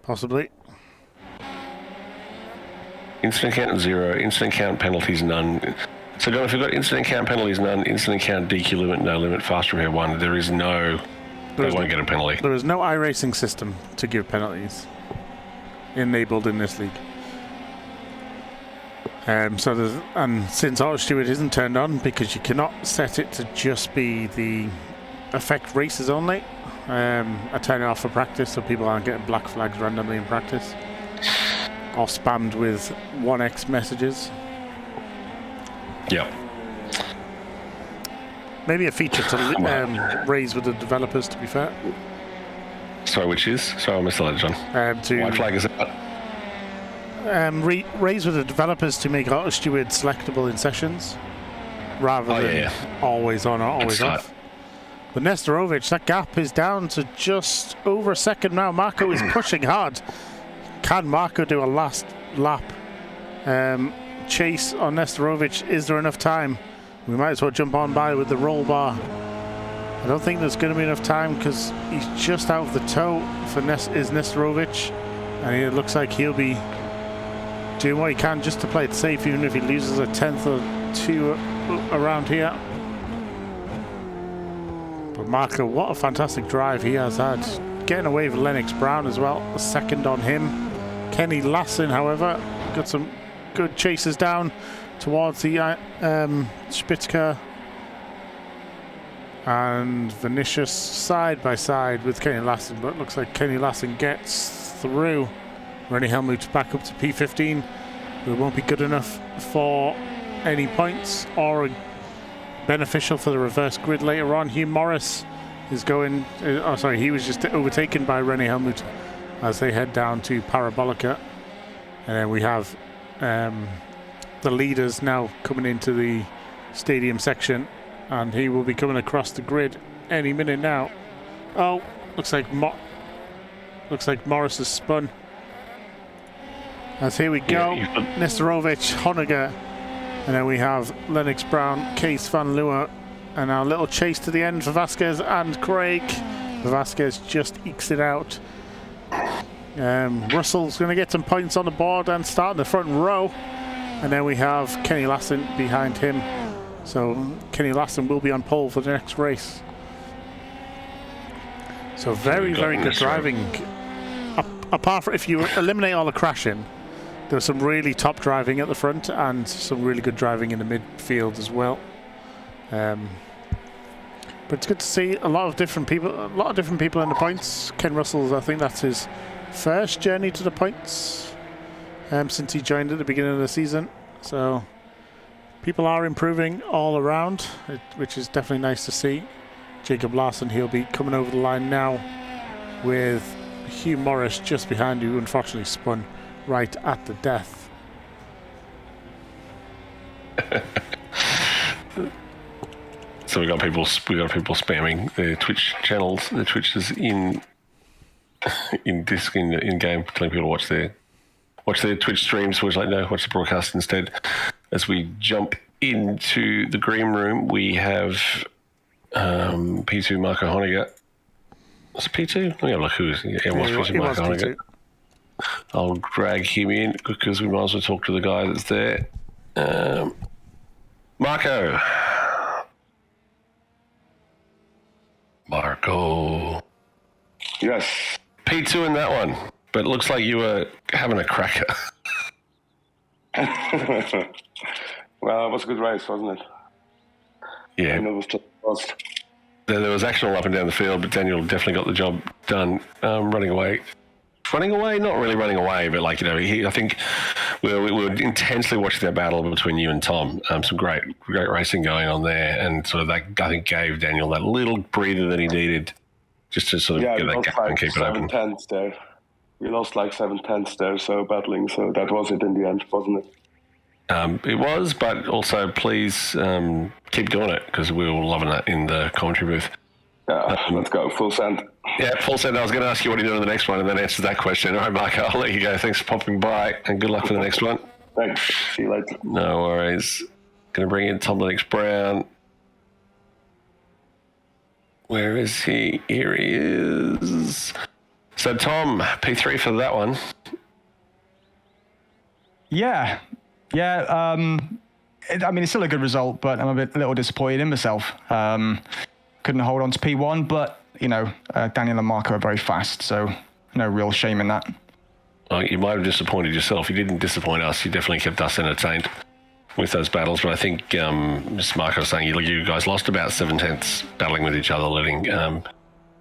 Possibly. Incident count 0, incident count penalties none. So John, if you've got incident count penalties none, incident count DQ limit no limit, fast repair 1, they won't get a penalty. There is no iRacing system to give penalties enabled in this league. And since Auto Steward isn't turned on, because you cannot set it to just be the affect races only, I turn it off for practice so people aren't getting black flags randomly in practice or spammed with 1x messages. Yep. Maybe a feature to raise with the developers, to be fair. Sorry, which is? Sorry, I missed that, John. White flag is out. Raise with the developers to make Auto Steward selectable in sessions rather than always on or always off. But Nestorovic, that gap is down to just over a second now. Marco is pushing hard. Can Marco do a last lap chase on Nestorovic? Is there enough time? We might as well jump on by with the roll bar. I don't think there's going to be enough time because he's just out of the tow for Nestorovic, and it looks like he'll be doing what he can just to play it safe, even if he loses a tenth or two around here. But Marco, what a fantastic drive he has had. Getting away with Lennox Brown as well, a second on him. Kenny Lassen, however, got some good chases down towards the Spitzka, and Vinicius side by side with Kenny Lassen, but it looks like Kenny Lassen gets through. Rennie Helmut back up to P15. It won't be good enough for any points or beneficial for the reverse grid later on. Hugh Morris is going, he was just overtaken by Rennie Helmut as they head down to Parabolica. And then we have the leaders now coming into the stadium section, and he will be coming across the grid any minute now. Oh, looks like Morris has spun. As here we go, Nestorovic, Honegger, and then we have Lennox Brown, Case Van Leeuwen, and our little chase to the end for Vasquez and Craig. Vasquez just ekes it out. Russell's going to get some points on the board and start in the front row. And then we have Kenny Lassen behind him. So Kenny Lassen will be on pole for the next race. So very, very good driving. Apart from if you eliminate all the crashing, there was some really top driving at the front and some really good driving in the midfield as well. But it's good to see a lot of different people in the points. Ken Russell, I think that's his first journey to the points since he joined at the beginning of the season. So people are improving all around, which is definitely nice to see. Jacob Larson, he'll be coming over the line now with Hugh Morris just behind, who unfortunately spun right at the death. So we got people spamming their Twitch channels, their Twitches in game, telling people to watch their Twitch streams. So we're like, no, watch the broadcast instead. As we jump into the green room, we have P2 Marco Honegger. Was it P2? Let me have a look. It was P2 Marco Honegger. I'll drag him in because we might as well talk to the guy that's there. Marco. Yes. P2 in that one, but it looks like you were having a cracker. Well, it was a good race, wasn't it? Yeah. And it was just lost. There was action all up and down the field, but Daniel definitely got the job done running away. Running away? Not really running away, but like, I think we were intensely watching that battle between you and Tom. Some great racing going on there, and sort of that, I think, gave Daniel that little breather that he needed just to sort of get that gap and keep it open. 7/10 there. We lost like 7/10 there, so battling. So that was it in the end, wasn't it? It was, but also please keep doing it because we were loving that in the commentary booth. Yeah, let's go. Full send. Yeah, full send. I was going to ask you what you're doing in the next one and then answer that question. All right, Marco, I'll let you go. Thanks for popping by and good luck for the next one. Thanks. See you later. No worries. Going to bring in Tom Lennox Brown. Where is he? Here he is. So, Tom, P3 for that one. Yeah. It's still a good result, but I'm a little disappointed in myself. Couldn't hold on to P1, but, Daniel and Marco are very fast, so no real shame in that. Well, you might have disappointed yourself. You didn't disappoint us. You definitely kept us entertained with those battles. But I think, as Marco was saying, you guys lost about 7/10 battling with each other, letting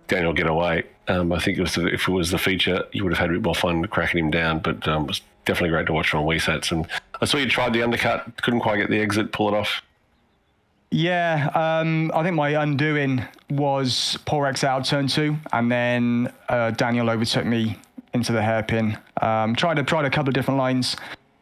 Daniel get away. I think if it was the feature, you would have had a bit more fun cracking him down, but it was definitely great to watch on Wii sets. And I saw you tried the undercut, couldn't quite get the exit, pull it off. Yeah, I think my undoing was poor exit out of turn 2, and then Daniel overtook me into the hairpin. Tried a couple of different lines,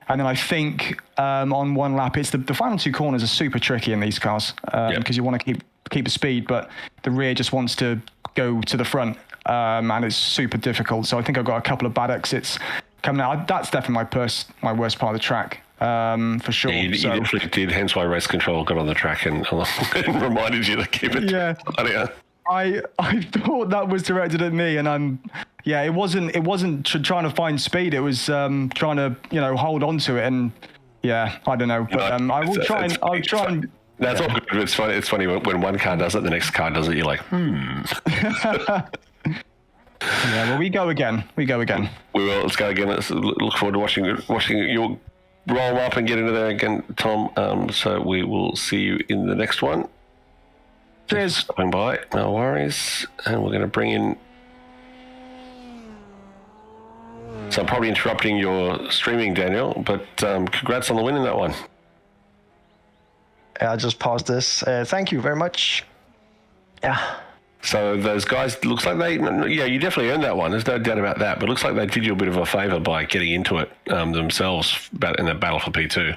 and then I think on one lap, it's the final 2 corners are super tricky in these cars because you want to keep the speed, but the rear just wants to go to the front, and it's super difficult. So I think I've got a couple of bad exits coming out. That's definitely my worst part of the track. For sure. Yeah, you definitely did, hence why race control got on the track and reminded you to keep it. Yeah. I thought that was directed at me, and it wasn't trying to find speed. It was trying to hold on to it, and I don't know. But I will try and. That's all good. It's funny. It's funny when one car does it, the next car does it. You're like, Yeah, well, we go again. We will. Let's go again. Let's look forward to watching you roll up and get into there again, Tom. So we will see you in the next one. Cheers. Stopping by. No worries. And we're going to bring in. So I'm probably interrupting your streaming, Daniel, but congrats on the win in that one. I'll just pause this. Thank you very much. Yeah. So those guys, looks like you definitely earned that one. There's no doubt about that. But it looks like they did you a bit of a favour by getting into it themselves in the battle for P2.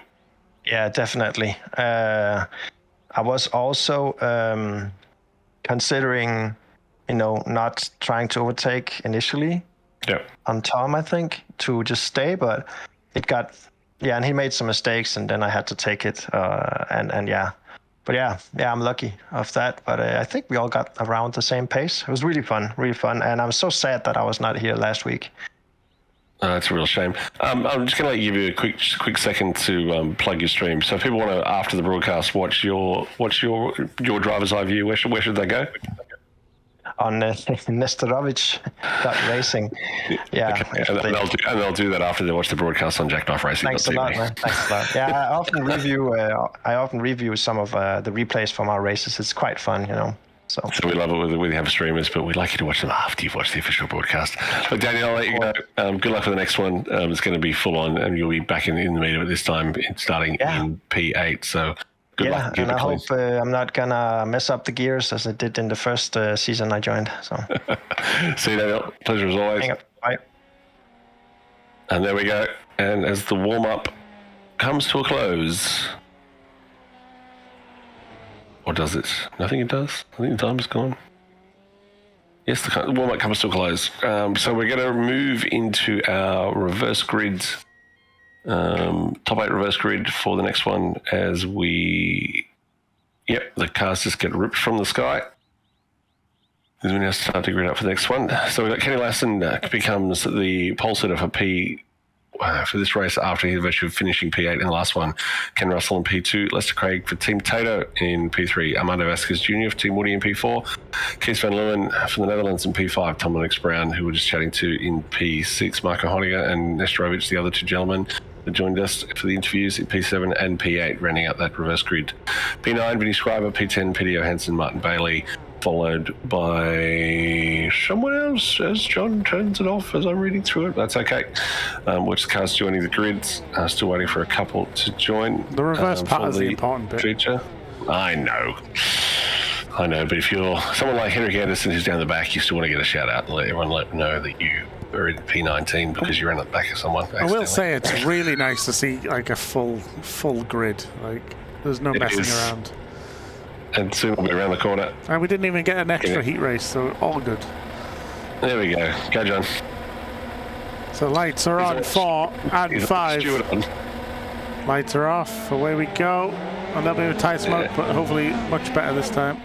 Yeah, definitely. I was also considering, not trying to overtake initially. Yeah. On Tom, I think, to just stay, but it got, and he made some mistakes, and then I had to take it, But I'm lucky of that. But I think we all got around the same pace. It was really fun, and I'm so sad that I was not here last week. It's a real shame. I'm just going to give you a quick second to plug your stream. So if people want to, after the broadcast, watch your driver's eye view, where should they go? On Nesterovic.racing. Yeah. Okay. And they'll do that after they watch the broadcast on Jackknife Racing. Thanks a lot, man. Thanks a lot. Yeah, I often review some of the replays from our races. It's quite fun, So we love it when we have streamers, but we'd like you to watch them after you've watched the official broadcast. But Daniel, I'll let you go. Good luck for the next one. It's going to be full on, and you'll be back in the meetup at this time, starting in P8. So good luck. And I hope I'm not gonna mess up the gears as I did in the first season I joined. So see you, Daniel. Pleasure as always. Bye. And there we go. And as the warm up comes to a close. Or does it? I think it does. I think the time's gone. Yes, the warm-up comes to a close. So we're going to move into our reverse grid, top 8 reverse grid for the next one as the cars just get ripped from the sky. As we now start to grid up for the next one. So we've got Kenny Lassen becomes the pole sitter for this race after he virtually finishing P8 in the last one. Ken Russell in P2, Lester Craig for Team Tato in P3, Armando Vasquez Jr. for Team Woody in P4, Kees van Leeuwen from the Netherlands in P5, Tom Lennox Brown, who we're just chatting to, in P6, Marco Hockenheim and Nesterovic, the other two gentlemen that joined us for the interviews in P7 and P8, rounding out that reverse grid. P9, Vinny Scriber, P10, Peter Johansson, Martin Bailey, followed by someone else as John turns it off as I'm reading through it. That's okay. Which car's joining the grids. Still waiting for a couple to join. The reverse part is the important bit. Feature. I know, but if you're someone like Henrik Anderson who's down the back, you still want to get a shout out and let everyone know that you are in P19 because you ran at the back of someone. I will say it's really nice to see like a full grid. Like there's no messing around. And soon we'll be around the corner. And we didn't even get an extra heat race, so all good. There we go. Go, John. So lights are on 4 and 5. Lights are off. Away we go. A little bit of tight smoke, but hopefully much better this time.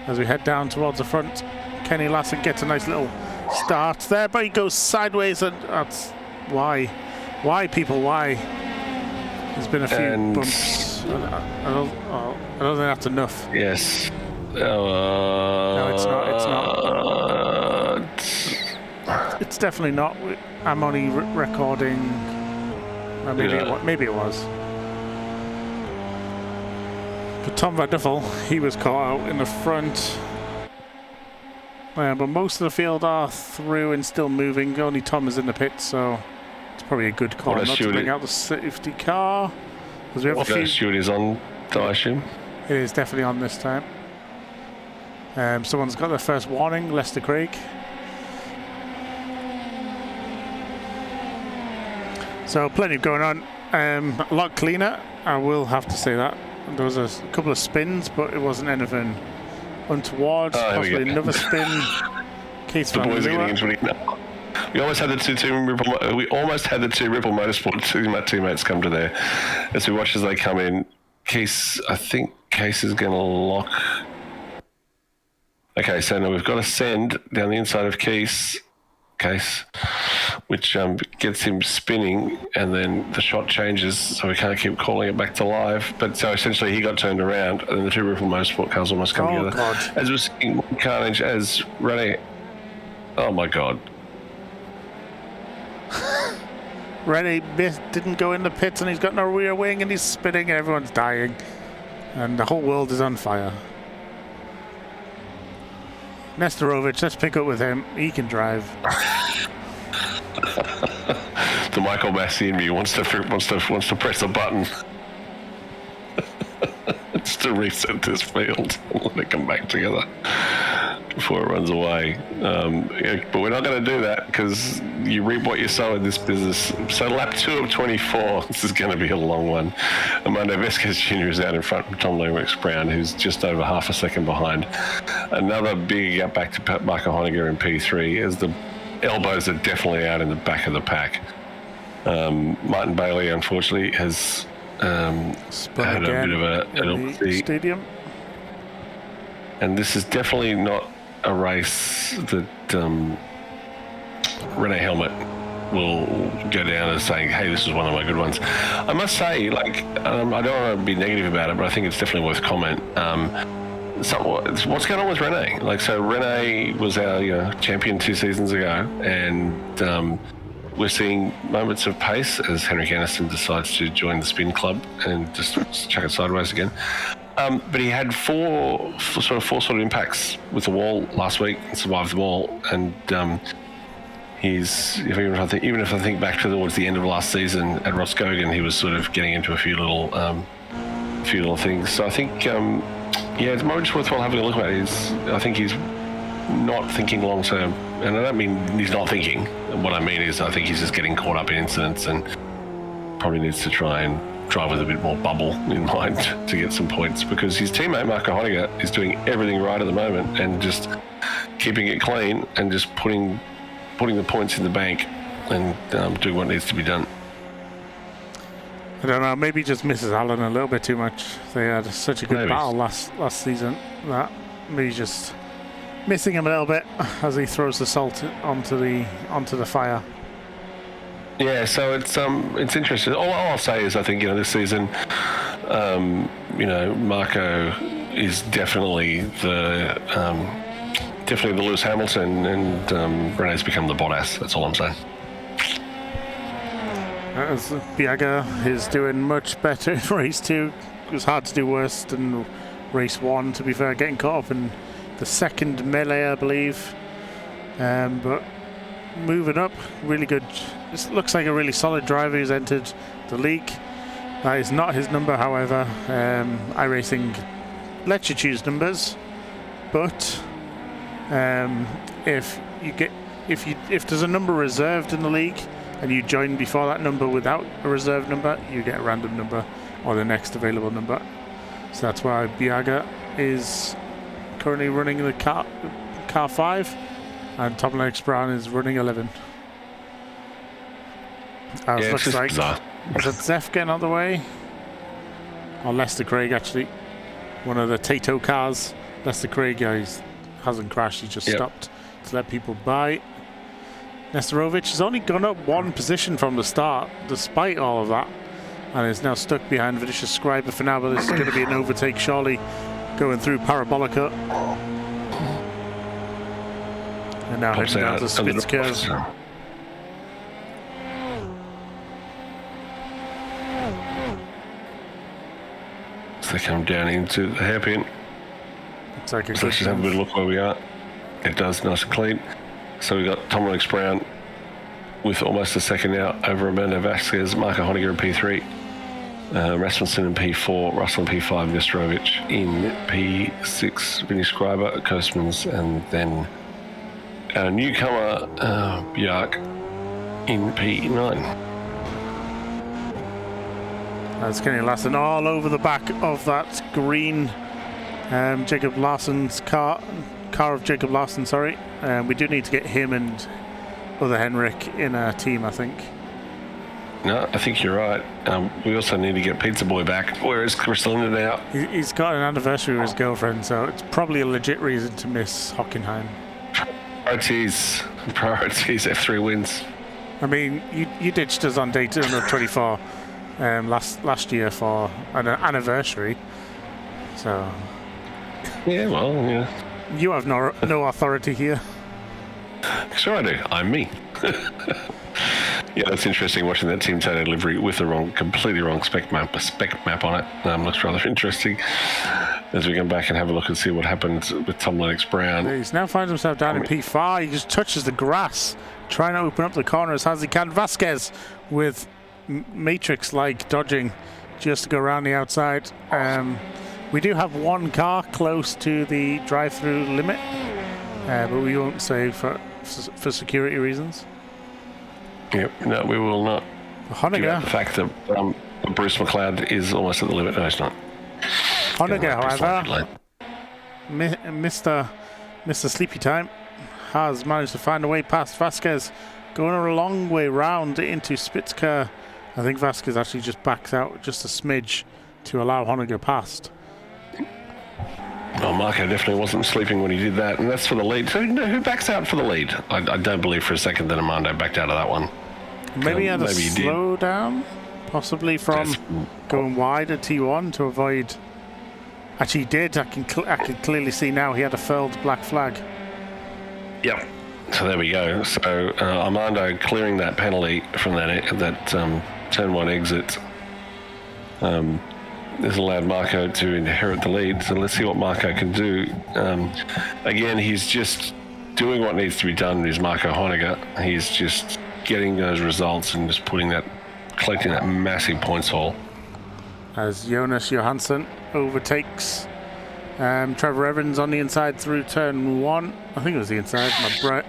As we head down towards the front, Kenny Lassen gets a nice little start there, but he goes sideways, and that's why. Why, people? Why? There's been a few bumps. I don't think that's enough. Yes. No, it's not. It's definitely not. I'm only recording. Maybe it was. But Tom Van Duffel, he was caught out in the front. But most of the field are through and still moving. Only Tom is in the pit, so it's probably a good call not to bring out the safety car. Because we have a few. Shoot is on, I assume. It is definitely on this time. Someone's got their first warning, Lester Craig. So plenty going on. A lot cleaner, I will have to say that. There was a couple of spins, but it wasn't anything untoward. Possibly another spin. Case the boys are getting into it now. We almost had the two Ripple Motorsport teammates come to there. As we watch as they come in, I think Case is going to lock. Okay, so now we've got a send down the inside of Case, which gets him spinning, and then the shot changes, so we can't keep calling it back to live. But so essentially, he got turned around, and then the two Ripple Motorsport cars almost come together. God. As we're seeing carnage as Rene. Oh my God. Rene didn't go in the pits, and he's got no rear wing, and he's spinning, and everyone's dying, and the whole world is on fire. Nesterovic, let's pick up with him. He can drive. The Michael Massey in me wants to press a button just to reset this field and let it come back together before it runs away. But we're not going to do that because you reap what you sow in this business. So lap 2 of 24. This is going to be a long one. Armando Vesquez Jr. is out in front of Tom Lewex Brown, who's just over half a second behind. Another big gap back to Marco Honegger in P3 as the elbows are definitely out in the back of the pack. Martin Bailey, unfortunately, has had a bit of a stadium. And this is definitely not a race that Rene Helmet will go down as saying, hey, this is one of my good ones. I must say, like, I don't want to be negative about it, but I think it's definitely worth comment. What's going on with Rene? Like, so Rene was our champion 2 seasons ago, and we're seeing moments of pace as Henrik Anderson decides to join the spin club and just chuck it sideways again. But he had four sort of impacts with the wall last week and survived the wall. And even if I think back towards the end of last season at Roscogan, he was sort of getting into a few little things. So I think it's more just worthwhile having a look at. I think he's not thinking long term, and I don't mean he's not thinking. What I mean is I think he's just getting caught up in incidents and probably needs to try and drive with a bit more bubble in mind to get some points, because his teammate Marco Honegger is doing everything right at the moment and just keeping it clean and just putting the points in the bank and doing what needs to be done. I don't know, maybe just misses Allen a little bit too much. They had such a good battle last season that maybe just missing him a little bit as he throws the salt onto the fire. Yeah, so it's interesting. All I'll say is I think this season, Marco is definitely the Lewis Hamilton, and Rene's become the Bottas. That's all I'm saying. As Biagga is doing much better in race 2. It was hard to do worse than race 1. To be fair, getting caught up in the second melee, I believe. But moving up, really good. This looks like a really solid driver who's entered the league. That is not his number, however. iRacing lets you choose numbers, but if there's a number reserved in the league and you join before that number without a reserved number, you get a random number or the next available number. So that's why Biaga is currently running the car 5 and Tom Lennox Brown is running 11. Looks like bizarre. is it Zeph getting out of the way? Or Lester Craig, actually. One of the Tato cars. Lester Craig, hasn't crashed, he just stopped to let people by. Nesterovic has only gone up one position from the start, despite all of that, and is now stuck behind Vinicius Scriber for now, but this is going to be an overtake, surely, going through Parabolica. And now heading down to Spitz curve. So they come down into the hairpin. Looks like So let's just have a bit of a look where we are. It does, nice and clean. So we've got Tom Lennox Brown with almost a second now over Armando Vasquez, Marco Honegger in P3, Rasmussen in P4, Russell in P5, Nesterovic in P6, Vinny Scriber, Coastmans, and then our newcomer, Bjark, in P9. That's Kenny Larson all over the back of that green Jacob Larson's car of Jacob Larson, sorry. We do need to get him and other Henrik in a team, I think. No, I think you're right. We also need to get Pizza Boy back. Where is Chris Linder now? He's got an anniversary with his girlfriend, so it's probably a legit reason to miss Hockenheim. Priorities, F3 wins. I mean, you ditched us on Daytona 24 last year for an anniversary, so... Yeah, well, yeah. You have no authority here. Sure I do. I'm me. Yeah, that's interesting watching that Team Tato livery with the completely wrong spec map on it. Looks rather interesting as we come back and have a look and see what happens with Tom Lennox Brown. He's now finds himself down in P5. He just touches the grass, trying to open up the corner as hard as he can. Vasquez with Matrix-like dodging just to go around the outside. We do have one car close to the drive-through limit, but we won't say for security reasons. Yep, no, we will not. Honegger. The fact that Bruce McLeod is almost at the limit. No, it's not. Honegger, however, Mr. Sleepy Time has managed to find a way past Vasquez, going a long way round into Spitzker. I think Vasquez actually just backs out just a smidge to allow Honegger past. Well, Marco definitely wasn't sleeping when he did that, and that's for the lead. So who backs out for the lead? I don't believe for a second that Armando backed out of that one. Maybe he had a slow down, possibly from going wide at T1 to avoid... Actually, he did. I can clearly see now he had a furled black flag. Yep. So there we go. So Armando clearing that penalty from that turn 1 exit. This allowed Marco to inherit the lead. So let's see what Marco can do. Again, he's just doing what needs to be done with Marco Honegger. He's just getting those results and just collecting that massive points haul. As Jonas Johansson overtakes Trevor Evans on the inside through turn 1. I think it was the inside.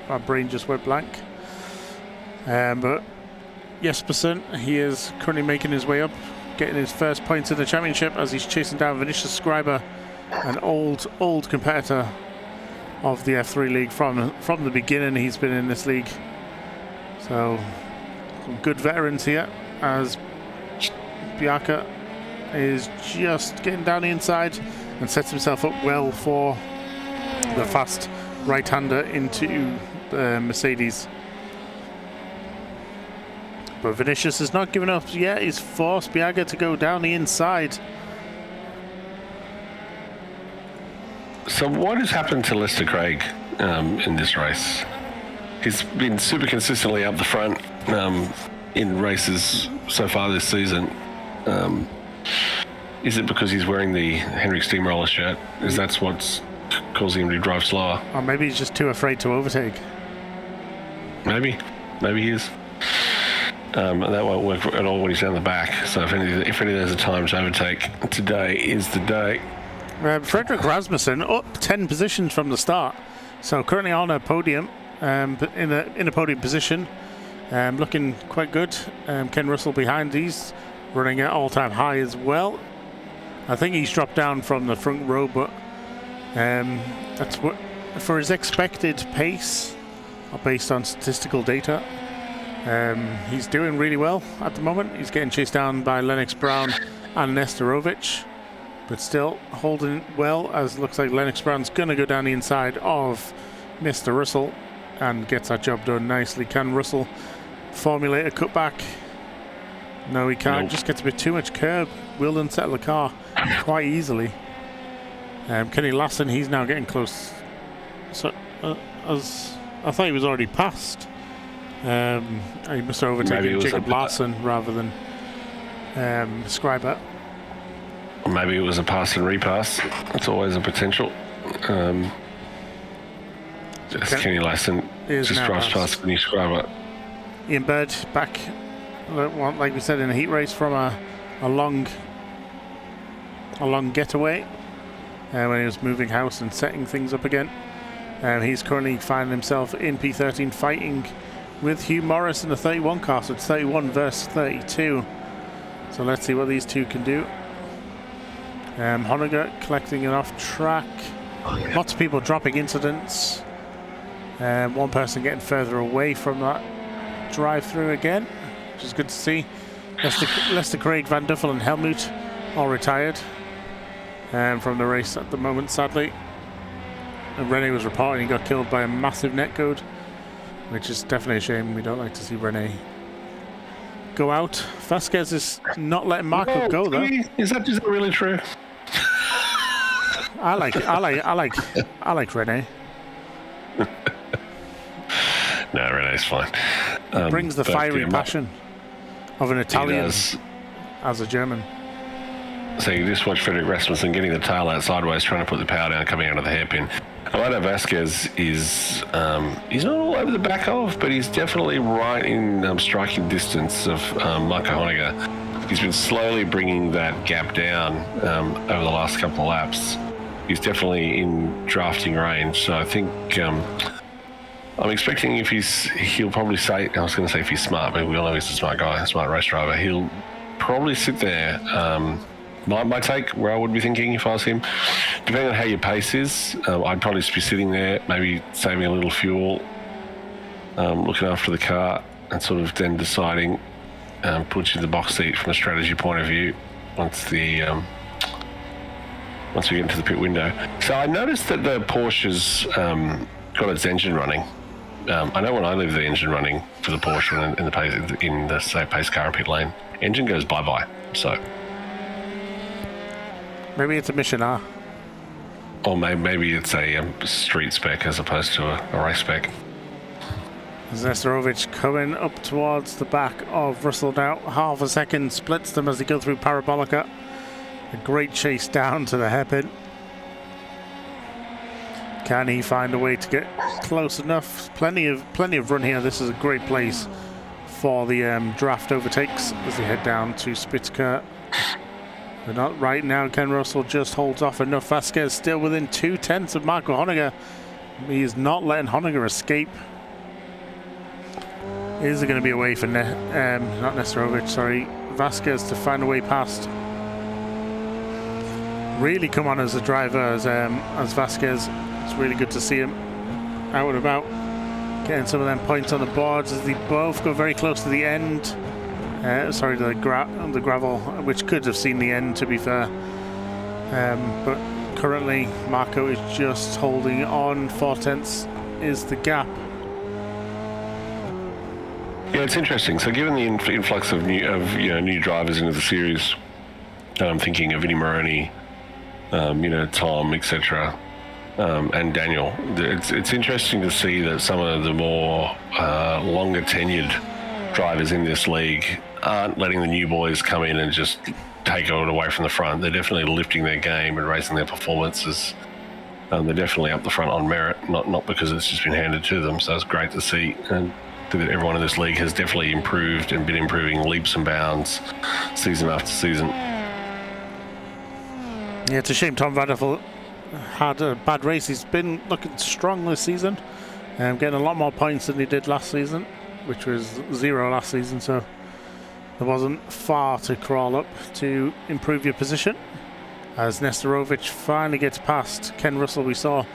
My brain just went blank. But Jespersen, he is currently making his way up, getting his first points in the championship as he's chasing down Vinicius Scriber, an old competitor of the F3 league from the beginning. He's been in this league, so some good veterans here as Bianca is just getting down the inside and sets himself up well for the fast right-hander into the Mercedes. But Vinicius has not given up yet. He's forced Biaga to go down the inside. So what has happened to Lester Craig in this race? He's been super consistently up the front in races so far this season. Is it because he's wearing the Henrik Steamroller shirt? Is that what's causing him to drive slower. Or maybe he's just too afraid to overtake. Maybe he is. And that won't work at all when he's down the back. So if any of those are times to overtake, today is the day. Frederick Rasmussen up 10 positions from the start. So currently on a podium, in a podium position, looking quite good. Ken Russell behind, he's running at all-time high as well. I think he's dropped down from the front row, but that's what for his expected pace, based on statistical data. He's doing really well at the moment. He's getting chased down by Lennox Brown and Nestorovic, but still holding well, as it looks like Lennox Brown's going to go down the inside of Mr. Russell and gets that job done nicely. Can Russell formulate a cutback? No, he can't. Nope. Just gets a bit too much curb. Will unsettle the car quite easily. Kenny Lassen, he's now getting close. So, as I thought he was already past. He must have overtaken Jacob Larson rather than Scriber. Maybe it was a pass and repass. It's always a potential. Kenny Lassen just drives past Kenny Scriber. Ian Bird back, like we said, in a heat race from a long getaway when he was moving house and setting things up again. He's currently finding himself in P13 fighting with Hugh Morris in the 31 car, so it's 31 versus 32. So let's see what these two can do. Honegger collecting it off track. Lots of people dropping incidents. One person getting further away from that drive-through again, which is good to see. Lester Craig, Van Duffel and Helmut all retired from the race at the moment, sadly. And Rene was reporting he got killed by a massive netcode, which is definitely a shame. We don't like to see Rene go out. Vasquez is not letting Marco go though. Is that really true? I like Rene. No, Rene's fine. Brings the fiery passion of an Italian as a German. So you just watch Frederick Rasmussen getting the tail out sideways, trying to put the power down, coming out of the hairpin. Alado Vasquez is he's not all over the back of, but he's definitely right in striking distance of Marco Honegger. He's been slowly bringing that gap down over the last couple of laps. He's definitely in drafting range, so I think I'm expecting he'll probably say, I was going to say if he's smart, but we all know he's a smart guy, a smart race driver. He'll probably sit there. My take, where I would be thinking if I was him, depending on how your pace is, I'd probably just be sitting there, maybe saving a little fuel, looking after the car, and sort of then deciding, put you in the box seat from a strategy point of view once we get into the pit window. So I noticed that the Porsche's got its engine running. I know when I leave the engine running for the Porsche in the say pace car pit lane, engine goes bye-bye. So maybe it's a Mission R. Or maybe it's a street spec as opposed to a race spec. Nestorovic coming up towards the back of Russell now. Half a second splits them as they go through Parabolica. A great chase down to the hairpin. Can he find a way to get close enough? Plenty of run here. This is a great place for the draft overtakes as they head down to Spitzker. But not right now. Ken Russell just holds off enough. Vasquez still within 2/10 of Marco Honegger. He is not letting Honegger escape. Is there going to be a way for not Nestorovic, sorry, Vasquez to find a way past? Really come on as a driver as Vasquez. It's really good to see him out and about, getting some of them points on the boards as they both go very close to the end. Sorry, the gravel, which could have seen the end, to be fair. But currently, Marco is just holding on. 4/10 is the gap. Yeah, it's interesting. So, given the influx of new drivers into the series, I'm thinking of Vinnie Moroni, Tom, etc., and Daniel. It's interesting to see that some of the more longer tenured drivers in this league aren't letting the new boys come in and just take it away from the front. They're definitely lifting their game and raising their performances They're definitely up the front on merit, not because it's just been handed to them. So it's great to see, and that everyone in this league has definitely improved and been improving leaps and bounds season after season. Yeah, it's a shame Tom Vanderpoel had a bad race. He's been looking strong this season, getting a lot more points than he did last season, which was 0 last season, so there wasn't far to crawl up to improve your position. As Nestorovic finally gets past Ken Russell, we saw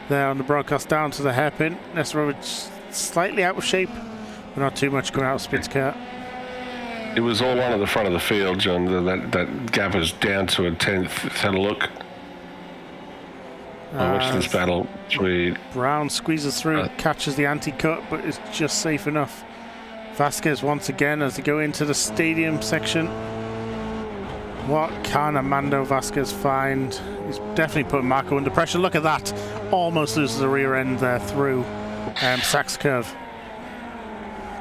there on the broadcast down to the hairpin. Nestorovic slightly out of shape, but not too much coming out of Spitzker. It was all on at the front of the field, John. That gap is down to a 10th. Let's have a look. I watched this battle. Brown squeezes through, catches the anti-cut, but is just safe enough. Vasquez once again as they go into the stadium section. What can Armando Vasquez find? He's definitely putting Marco under pressure. Look at that. Almost loses the rear end there through Sachs curve.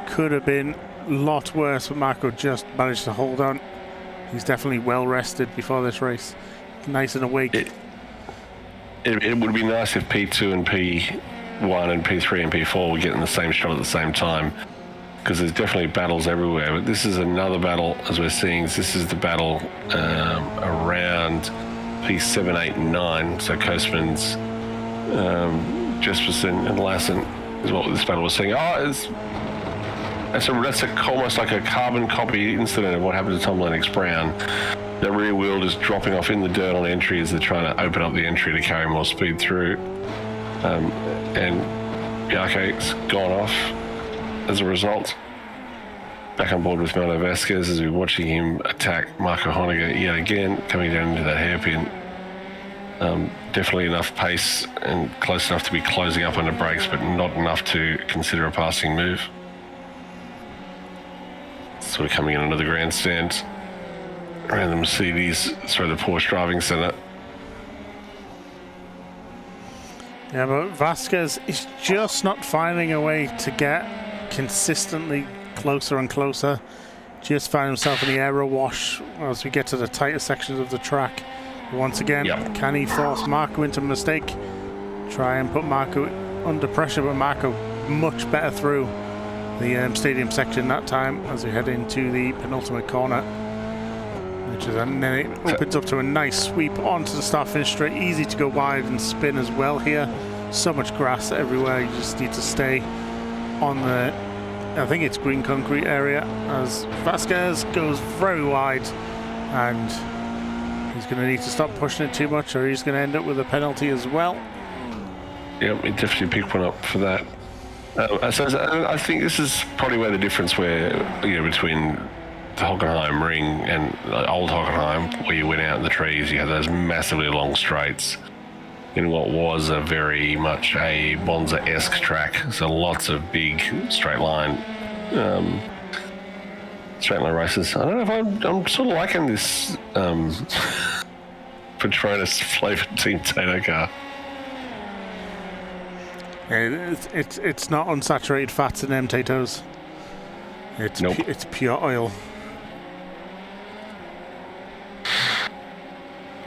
Could have been a lot worse, but Marco just managed to hold on. He's definitely well rested before this race. Nice and awake. It would be nice if P2 and P1 and P3 and P4 were getting the same shot at the same time, because there's definitely battles everywhere. But this is another battle, as we're seeing. This is the battle around P7, 8, and 9. So Koosmans, Jespersen, and Lassen is what this battle was saying. That's almost like a carbon copy incident of what happened to Tom Lennox Brown. The rear wheel just dropping off in the dirt on entry as they're trying to open up the entry to carry more speed through. And Jarke's gone off as a result. Back on board with Mano Vasquez as we're watching him attack Marco Honegger yet again, coming down into that hairpin. Definitely enough pace and close enough to be closing up on the brakes, but not enough to consider a passing move. Sort of coming in under the grandstand around the Mercedes, the Porsche driving centre. Yeah, but Vasquez is just not finding a way to get consistently closer and closer. Just found himself in the aero wash as we get to the tighter sections of the track. Once again, Can he force Marco into a mistake? Try and put Marco under pressure, but Marco much better through the stadium section that time as we head into the penultimate corner, which is, and then it opens up to a nice sweep onto the start-finish straight. Easy to go wide and spin as well here. So much grass everywhere. You just need to stay on the, I think it's green concrete area, as Vasquez goes very wide, and he's going to need to stop pushing it too much, or he's going to end up with a penalty as well. Yep, he definitely picked one up for that. So I think this is probably where the difference between the Hockenheim ring and old Hockenheim, where you went out in the trees, you had those massively long straights in what was a very much a Monza-esque track. So lots of big straight line races. I don't know if I'm sort of liking this Petronas flavoured Team Tato car. It's not unsaturated fats in them potatoes. It's pure oil.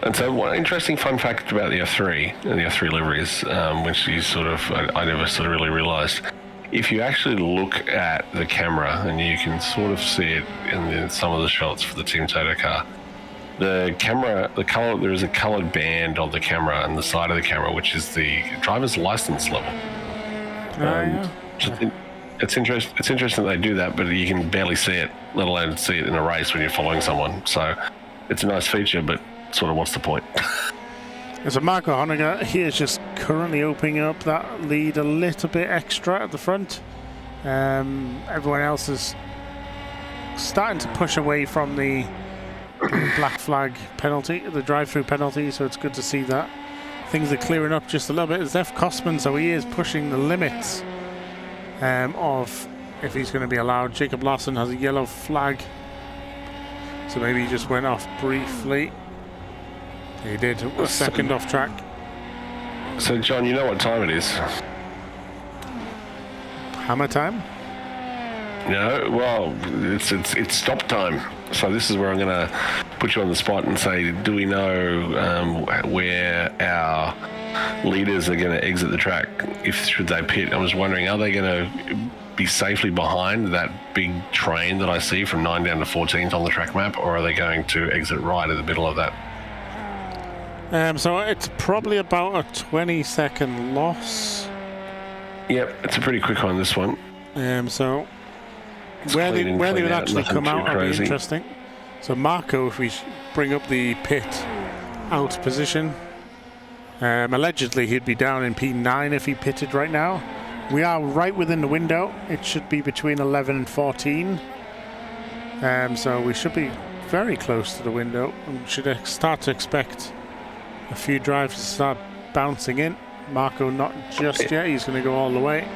And so one interesting fun fact about the F3 and the F3 liveries, which you I never sort of really realised. If you actually look at the camera, and you can sort of see it in some of the shots for the Team Tato car, the color, there is a coloured band on the camera and the side of the camera, which is the driver's license level. It's interesting that they do that, but you can barely see it, let alone see it in a race when you're following someone. So it's a nice feature, but sort of what's the point? So Marco Honegger, he is just currently opening up that lead a little bit extra at the front. Everyone else is starting to push away from the black flag penalty, the drive-through penalty, so it's good to see that things are clearing up just a little bit. It's F. Kostman, so he is pushing the limits of if he's going to be allowed. Jacob Lawson has a yellow flag, so maybe he just went off briefly. He did a second off track. So John, you know what time it is? Hammer time? No, well, it's stop time. So this is where I'm going to put you on the spot and say, do we know where our leaders are going to exit the track should they pit. I was wondering, are they going to be safely behind that big train that I see from 9 down to 14th on the track map, or are they going to exit right in the middle of that? So it's probably about a 20-second loss. Yep, it's a pretty quick one, this one. So It's where clean and they clean would out, actually nothing come too out would be crazy. interesting. So Marco, if we bring up the pit out position, allegedly he'd be down in P9 if he pitted right now. We are right within the window. It should be between 11 and 14. So we should be very close to the window. We should start to expect a few drives to start bouncing in. Marco not just yet, he's going to go all the way.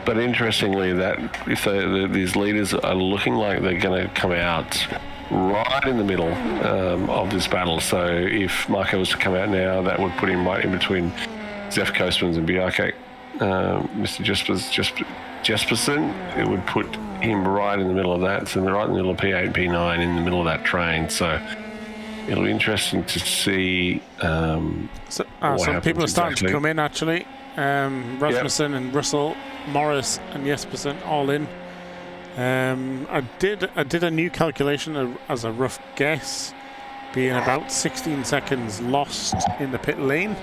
But interestingly, that if these leaders are looking like they're going to come out right in the middle of this battle. So if Marco was to come out now, that would put him right in between Zef Coastmans and Bjarke. Mr. Jesperson, it would put him right in the middle of that. So right in the middle of P8 and P9, in the middle of that train. So it'll be interesting to see some people are starting to come in actually. Rasmussen and Russell, Morris and Jespersen all in. I did a new calculation as a rough guess, being about 16 seconds lost in the pit lane.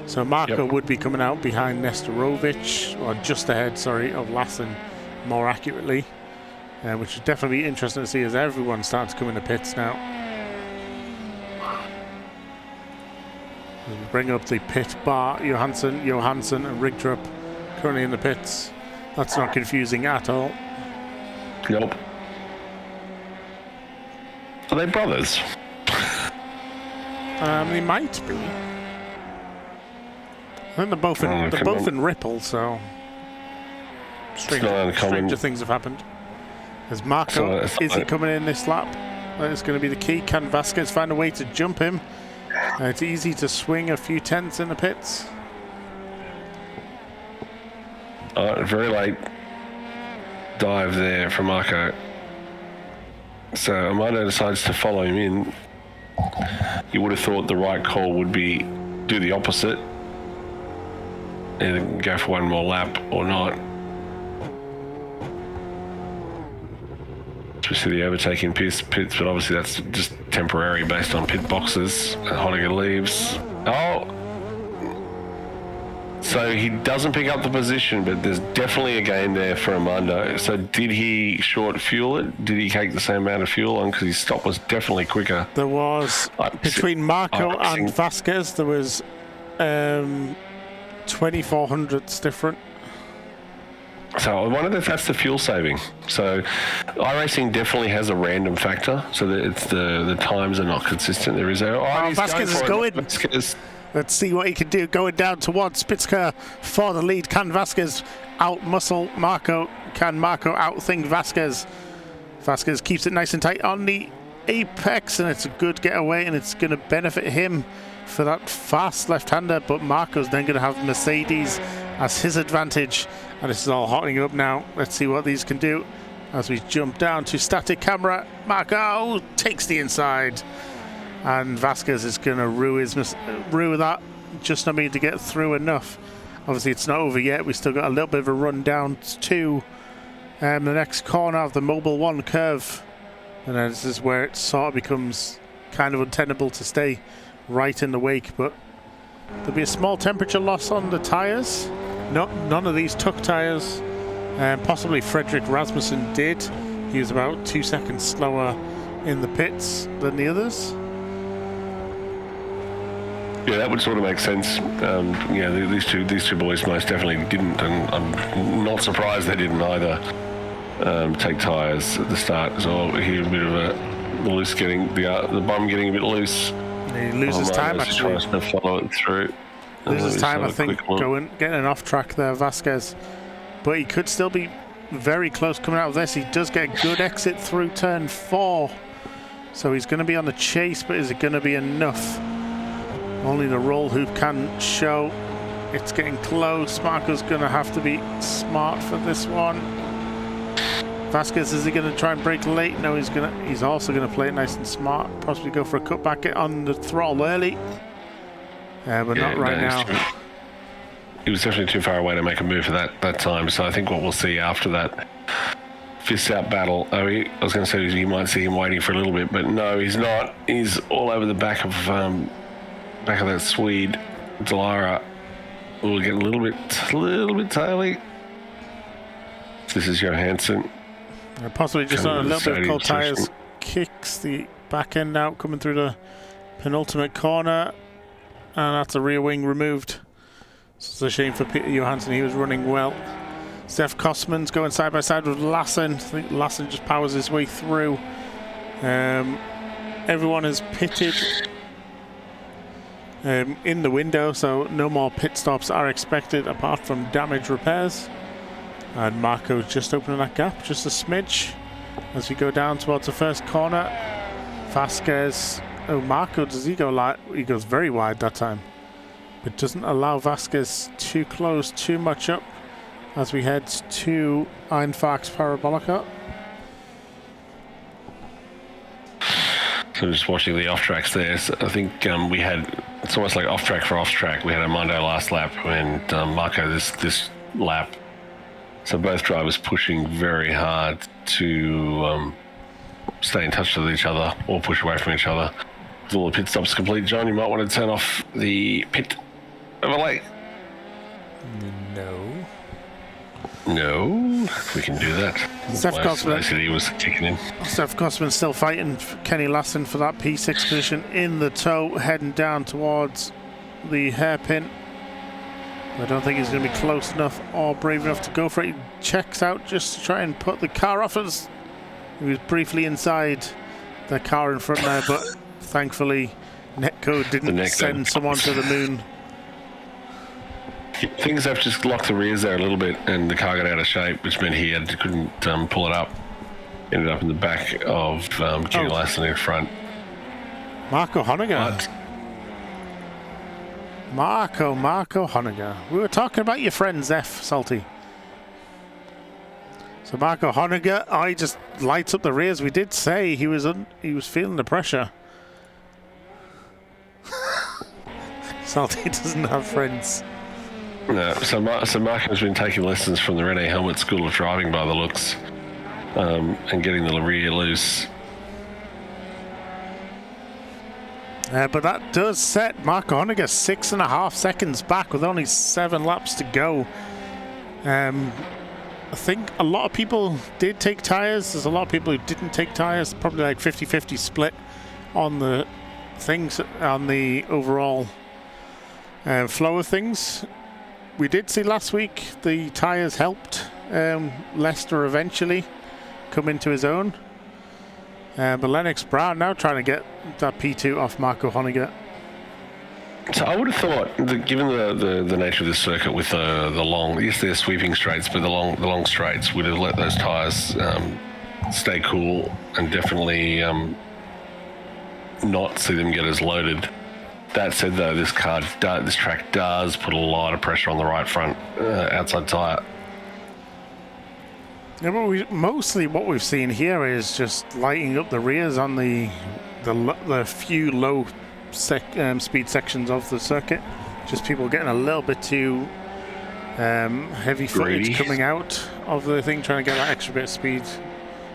So Marco would be coming out behind Nestorovic, or just ahead, sorry, of Lassen, more accurately, which is definitely interesting to see as everyone starts coming to pits now. We'll bring up the pit bar. Johansson and Rigtrup currently in the pits. That's not confusing at all. Nope. Are they brothers? They might be. I think they're both in Ripple, so stranger things have happened. As Marco, is he coming in this lap? That is going to be the key. Can Vasquez find a way to jump him? It's easy to swing a few tenths in the pits. Very late dive there from Marco. So Amado decides to follow him in. You would have thought the right call would be do the opposite, either go for one more lap or not. We see the overtaking pits, but obviously that's just temporary based on pit boxes. Honegger leaves. Oh! So he doesn't pick up the position, but there's definitely a gain there for Armando. So did he short fuel it? Did he take the same amount of fuel on? Because his stop was definitely quicker. There was, between Marco and Vasquez, there was 2400ths different. So I wonder if that's the fuel saving. So iRacing definitely has a random factor, so that it's the times are not consistent. There is Vasquez is going. Let's see what he can do. Going down towards Spitzker for the lead. Can Vasquez out-muscle Marco? Can Marco out-think Vasquez? Vasquez keeps it nice and tight on the apex, and it's a good getaway, and it's going to benefit him for that fast left-hander, but Marco's then going to have Mercedes as his advantage, and this is all hotting up now. Let's see what these can do as we jump down to static camera. Marco takes the inside, and Vasquez is going to rue that, just not being to get through enough. Obviously it's not over yet. We still got a little bit of a run down to the next corner of the Mobile 1 curve, and then this is where it sort of becomes kind of untenable to stay right in the wake, but there'll be a small temperature loss on the tyres. None of these took tyres. Possibly Frederick Rasmussen did. He was about 2 seconds slower in the pits than the others. Yeah, that would sort of make sense. These two boys most definitely didn't, and I'm not surprised they didn't either take tyres at the start. So here a bit of a loose getting the bomb getting a bit loose. He loses time actually. Tries to follow it through. Loses time, I think, getting an off track there, Vasquez. But he could still be very close coming out of this. He does get a good exit through turn 4. So he's going to be on the chase, but is it going to be enough? Only the roll hoop can show. It's getting close. Marco's going to have to be smart for this one. Vasquez, is he going to try and break late? No, he's also going to play it nice and smart. Possibly go for a cutback, get on the throttle early. but not right now. He was definitely too far away to make a move for that time. So I think what we'll see after that fist out battle. I was going to say you might see him waiting for a little bit, but no, he's not. He's all over the back of that Swede, Delara. We'll get a little bit taily. This is Johansson. Possibly just on a little bit of cold tyres. Kicks the back end out, coming through the penultimate corner, and that's a rear wing removed. So it's a shame for Peter Johansson. He was running well. Steph Kosman's going side by side with Lassen. I think Lassen just powers his way through. Everyone is pitted in the window, so no more pit stops are expected apart from damage repairs. And Marco's just opening that gap, just a smidge, as we go down towards the first corner. Vasquez, Marco, does he go light? He goes very wide that time, but doesn't allow Vasquez to close too much up as we head to Einfach's Parabolica. So just watching the off tracks there, so I think we had, it's almost like off track for off track. We had a Mondo last lap and Marco this lap. So both drivers pushing very hard to stay in touch with each other or push away from each other. With all the pit stops complete, John, you might want to turn off the pit overlay. No, we can do that. Steph Kosman. He was kicking in. Steph Kosman still fighting Kenny Lassen for that P6 position in the tow, heading down towards the hairpin. I don't think he's going to be close enough or brave enough to go for it. He checks out just to try and put the car off us. He was briefly inside the car in front there, but thankfully Netcode didn't send someone to the moon. Things have just locked the rears there a little bit, and the car got out of shape, which meant he couldn't pull it up. Ended up in the back of Kenny Lassen in front. Marco Honegger. Marco Honegger. We were talking about your friend Zeph, Salty. So Marco Honegger, I just lights up the rears. We did say he was feeling the pressure. Salty doesn't have friends. No, so Marco's been taking lessons from the Rene Helmet School of Driving by the looks, and getting the rear loose. But that does set Marco Honegger 6.5 seconds back with only 7 laps to go. I think a lot of people did take tyres. There's a lot of people who didn't take tyres. Probably like 50-50 split on the things, on the overall flow of things. We did see last week the tyres helped Lester eventually come into his own. But Lennox Brown now trying to get that P2 off Marco Honegger. So I would have thought that given the nature of this circuit with the long, yes, they're sweeping straights, but the long straights would have let those tyres stay cool and definitely not see them get as loaded. That said, though, this track does put a lot of pressure on the right front outside tyre. Yeah, but mostly what we've seen here is just lighting up the rears on the few low speed sections of the circuit. Just people getting a little bit too heavy footage coming out of the thing, trying to get that extra bit of speed,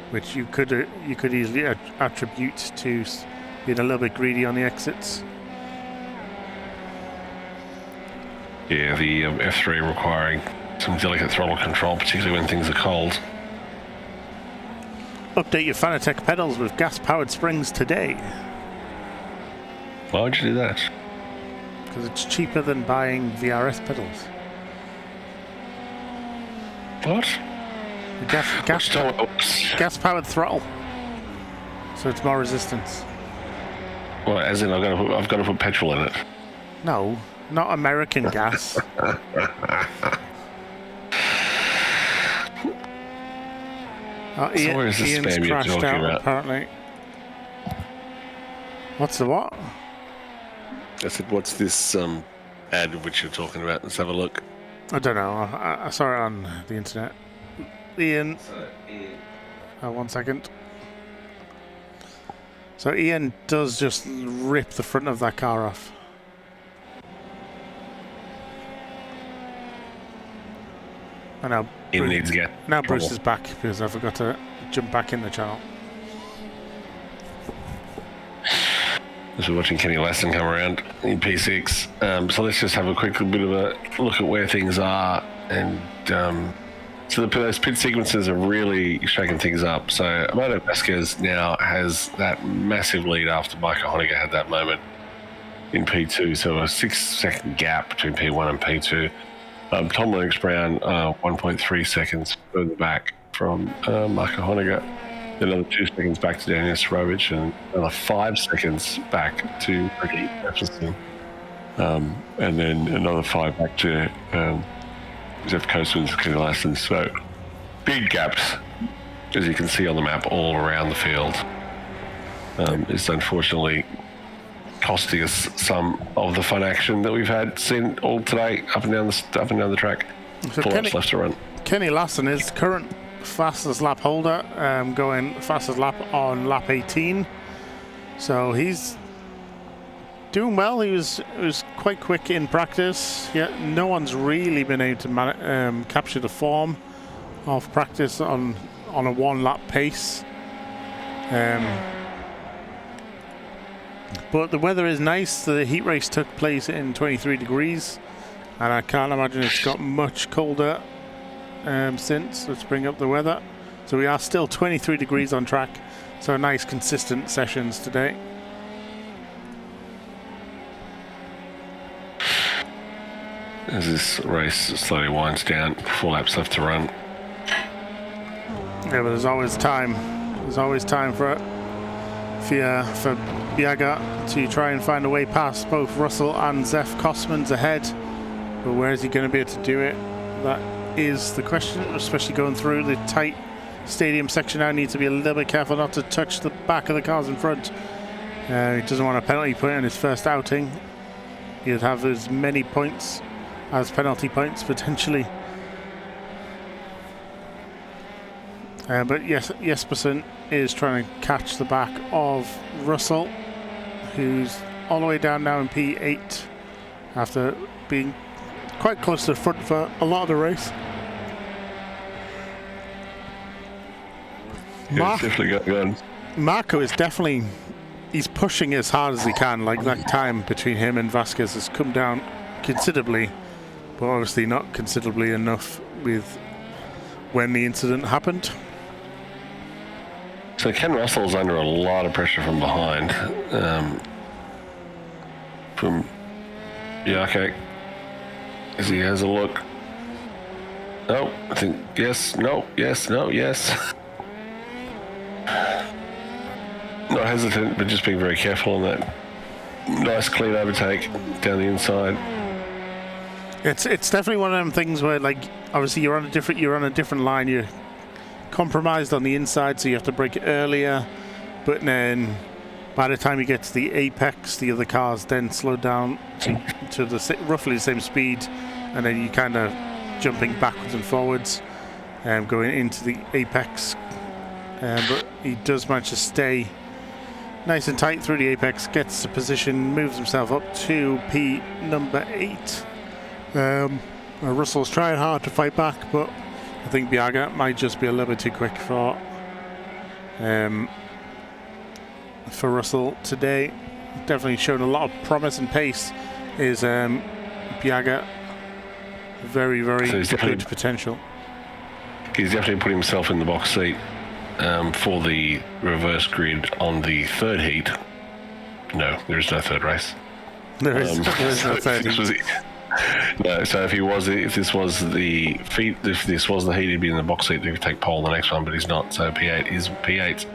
which you could easily attribute to being a little bit greedy on the exits. Yeah, the F3 requiring some delicate throttle control, particularly when things are cold. Update your Fanatec pedals with gas-powered springs today. Why would you do that? Because it's cheaper than buying VRS pedals. What? Gas-powered throttle. So it's more resistance. Well, as in I've got to put petrol in it. No, not American gas. Where is the Ian's spam you're crashed talking out, about? apparently. What's the what? I said, what's this ad which you're talking about? Let's have a look. I don't know. I saw it on the internet. Ian. 1 second. So Ian does just rip the front of that car off. I know. He needs to get Now Bruce trouble. is back because I forgot to jump back in the channel. As we're watching Kenny Lassen come around in P6. So let's just have a quick bit of a look at where things are. And so those pit sequences are really shaking things up. So Amado Vasquez now has that massive lead after Micah Honecker had that moment in P2. So a 6-second gap between P1 and P2. Tom Lennox Brown, 1.3 seconds further back from Micah Honecker. Another 2 seconds back to Daniel Srovich, and another 5 seconds back to Ricky Jefferson. And then another 5 back to Jeff Coastman's Kenny Lassen. So big gaps, as you can see on the map, all around the field. It's unfortunately costing us some of the fun action that we've seen all today, up and down the track. So 4 laps left to run. Kenny Lassen is current fastest lap holder, going fastest lap on lap 18. So he's doing well. He was quite quick in practice. Yeah, no one's really been able to capture the form of practice on a 1 lap pace. But the weather is nice. The heat race took place in 23 degrees, and I can't imagine it's got much colder since. Let's bring up the weather. So we are still 23 degrees on track. So nice consistent sessions today. As this race slowly winds down, 4 laps left to run. Yeah, but there's always time. There's always time for Biaga to try and find a way past both Russell and Zef Kosmans ahead. But where is he going to be able to do it? That is the question, especially going through the tight stadium section now. Needs to be a little bit careful not to touch the back of the cars in front. He doesn't want a penalty point on his first outing. He'd have as many points as penalty points potentially. But yes, Jespersen is trying to catch the back of Russell, who's all the way down now in P8 after being quite close to the front for a lot of the race. Definitely got guns. Marco is definitely, he's pushing as hard as he can. Like that time between him and Vasquez has come down considerably, but obviously not considerably enough with when the incident happened. So Ken Russell's under a lot of pressure from behind. From Biaga, as he has a look. No, I think yes, no, yes, no, yes. Not hesitant, but just being very careful on that nice clean overtake down the inside. It's definitely one of them things where, like, obviously you're on a different line. You're compromised on the inside, so you have to brake it earlier. But then, by the time you get to the apex, the other cars then slow down to roughly the same speed, and then you kind of jumping backwards and forwards, going into the apex. But he does manage to stay nice and tight through the apex, gets the position, moves himself up to P number 8. Russell's trying hard to fight back, but I think Biaga might just be a little bit too quick for Russell today. Definitely shown a lot of promise and pace. Is Biaga very, very good potential. He's definitely put himself in the box seat for the reverse grid on the third heat. No, there is no third race. There is no third heat. No, so if this was the heat, he'd be in the box seat. He could take pole the next one, but he's not. So P8 is P8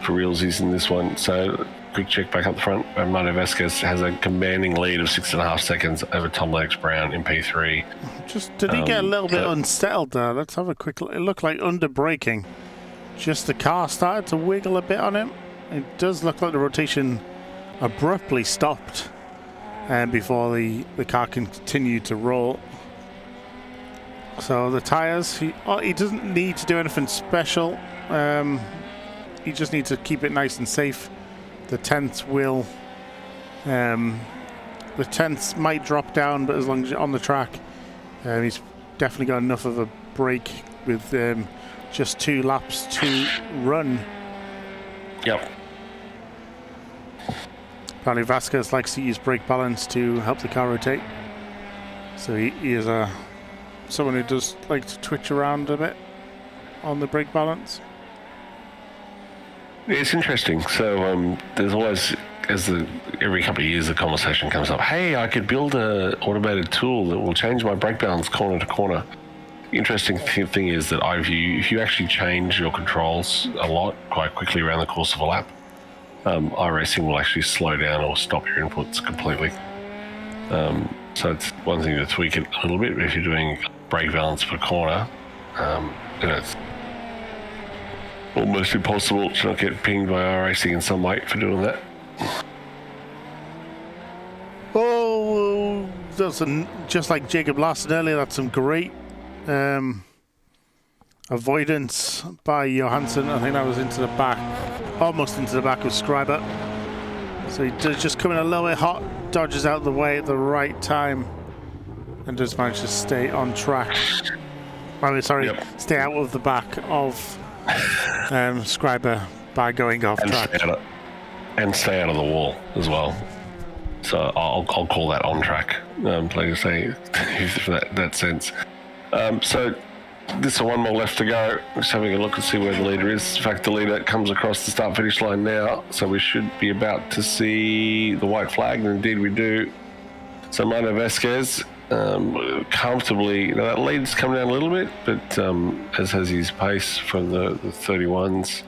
for realsies in this one. So quick check back up the front. Armando Vasquez has a commanding lead of 6.5 seconds over Tom Lennox Brown in P3. Did he get a little bit unsettled there? Let's have a quick look. It looked like under braking. Just the car started to wiggle a bit on him. It does look like the rotation abruptly stopped. And before the car can continue to roll. So the tyres, he doesn't need to do anything special. He just needs to keep it nice and safe. The tenths might drop down, but as long as you're on the track, he's definitely got enough of a break with just 2 laps to run. Yep. Apparently Vasquez likes to use brake balance to help the car rotate. So he is someone who does like to twitch around a bit on the brake balance. It's interesting. So there's always, every couple of years, the conversation comes up. Hey, I could build an automated tool that will change my brake balance corner to corner. The interesting thing is that if you actually change your controls a lot quite quickly around the course of a lap, iRacing will actually slow down or stop your inputs completely. So it's one thing to tweak it a little bit. But if you're doing brake balance per corner, it's almost impossible to not get pinged by iRacing in some way for doing that. Oh, just like Jacob Larson earlier, that's some great avoidance by Johansson. I think that was into the back, almost into the back of Scriber. So he does just come in a little bit hot, dodges out the way at the right time, and does manage to stay on track. Stay out of the back of Scriber by going off track. Stay out of the wall as well. So I'll call that on track. Like I say, for that sense. So there's one more left to go. Just having a look and see where the leader is. In fact, the leader comes across the start-finish line now, so we should be about to see the white flag, and indeed we do. So Mano Vasquez comfortably, that lead's come down a little bit, but as has his pace from the 31s.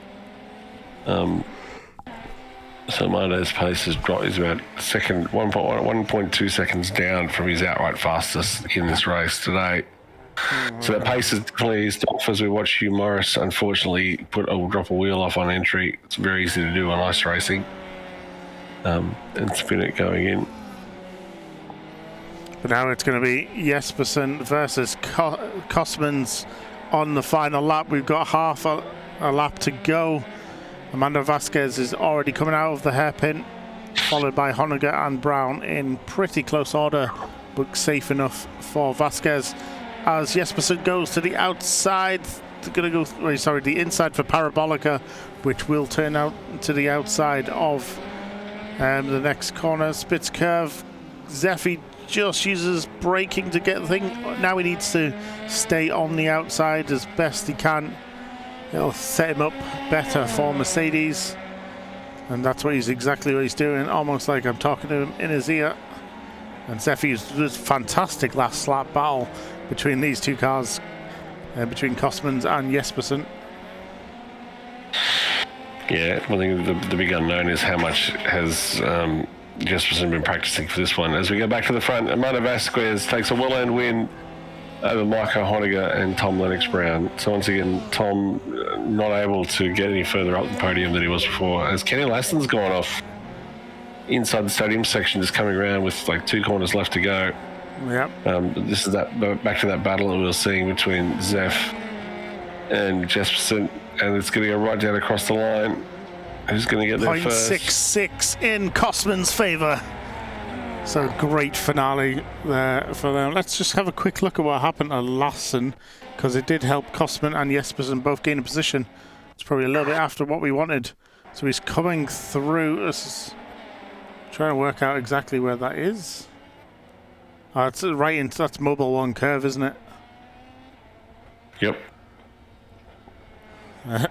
So Mano's pace has dropped. He's about 1.2 seconds down from his outright fastest in this race today. So that pace is definitely eased off as we watch Hugh Morris unfortunately drop a wheel off on entry. It's very easy to do on ice racing and spin it going in. But now it's going to be Jespersen versus Kosmans on the final lap. We've got half a lap to go. Amanda Vasquez is already coming out of the hairpin, followed by Honegger and Brown in pretty close order, but safe enough for Vasquez. As Jespersen goes to the outside, the inside for Parabolica, which will turn out to the outside of the next corner. Spitz curve. Zeffy just uses braking to get the thing. Now he needs to stay on the outside as best he can. It'll set him up better for Mercedes. And that's exactly what he's doing, almost like I'm talking to him in his ear. And Zeffy was fantastic last lap battle between these two cars, between Kosmans and Jespersen. Yeah, one thing, the big unknown is how much has Jespersen been practicing for this one. As we go back to the front, Amanda Vasquez takes a well-earned win over Michael Honegger and Tom Lennox-Brown. So once again, Tom not able to get any further up the podium than he was before, as Kenny Lassen's gone off inside the stadium section, just coming around with like 2 corners left to go. Yep. This is back to that battle that we were seeing between Zeff and Jespersen, and it's going to go right down across the line. Who's going to get there first? 0.66 in Kosman's favour. So great finale there for them. Let's just have a quick look at what happened to Lassen, because it did help Kosman and Jespersen both gain a position. It's probably a little bit after what we wanted. So he's coming through. Trying to work out exactly where that is. Oh, it's right into that's Mobile 1 curve, isn't it? Yep.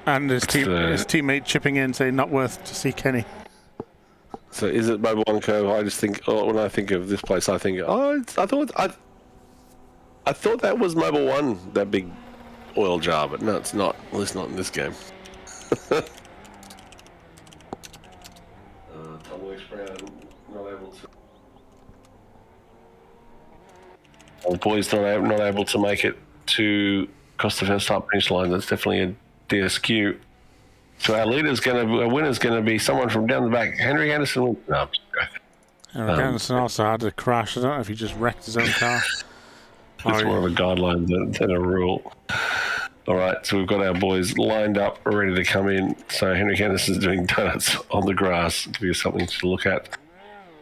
And his teammate chipping in saying not worth to see Kenny. So is it Mobile 1 curve? I just think, when I think of this place, I think, I thought that was Mobile 1, that big oil jar, but no, it's not. At least not in this game. Tom Lennox-Brown not able to. Old boys not able to make it to across the first start finish line. That's definitely a DSQ. So our winner's going to be someone from down the back. Henry Anderson. No, Henry Anderson also had a crash. I don't know if he just wrecked his own car. It's more of a guideline than a rule. All right, so we've got our boys lined up, ready to come in. So Henry Anderson's doing donuts on the grass. Give you something to look at.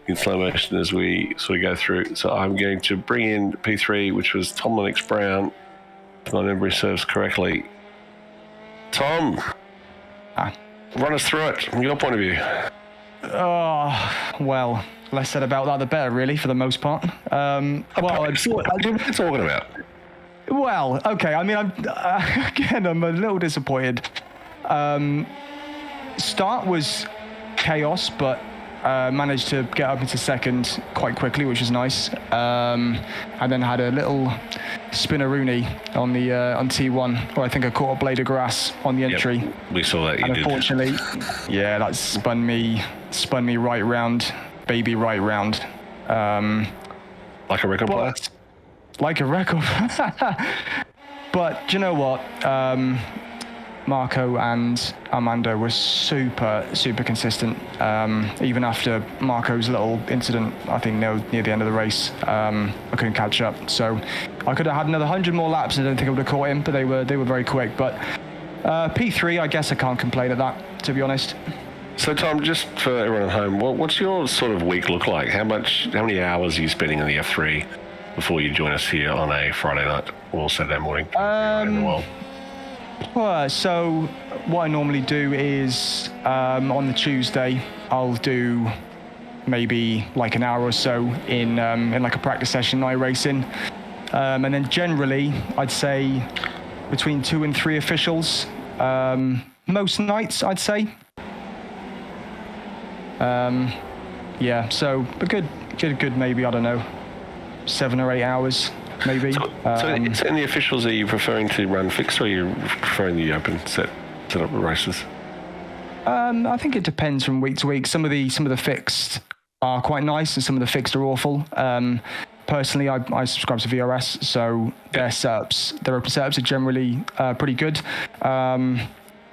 in slow motion as we sort of go through. So I'm going to bring in P3, which was Tom Lennox Brown, if my memory serves correctly. Tom, run us through it from your point of view. Oh, well, less said about that, the better, really, for the most part. What are you talking about? Well, okay. I mean, I'm a little disappointed. Start was chaos, but managed to get up into second quite quickly, which was nice. And then had a little spinneroonie on the on T1, where I think I caught a blade of grass on the entry. Yep, we saw that. And unfortunately, yeah, that spun me right round, baby right round. Like a record player? Like a record. But do you know what? Marco and Armando were super consistent. Even after Marco's little incident, I think near the end of the race, I couldn't catch up. So I could have had another 100 more laps. I don't think I would have caught him, but they were very quick. But P3, I guess I can't complain at that, to be honest. So Tom, just for everyone at home, what's your sort of week look like? How many hours are you spending in the F3 before you join us here on a Friday night or Saturday morning? In the world? Well, so what I normally do is on the Tuesday, I'll do maybe like an hour or so in like a practice session, iRacing. And then generally, I'd say between 2 and 3 officials, most nights, I'd say. Yeah, so a good maybe, I don't know, 7 or 8 hours. Maybe. So in the officials, are you preferring to run fixed, or are you preferring the open set up races? I think it depends from week to week. Some of the fixed are quite nice, and some of the fixed are awful. Personally, I subscribe to VRS, so their open setups are generally pretty good. I mean,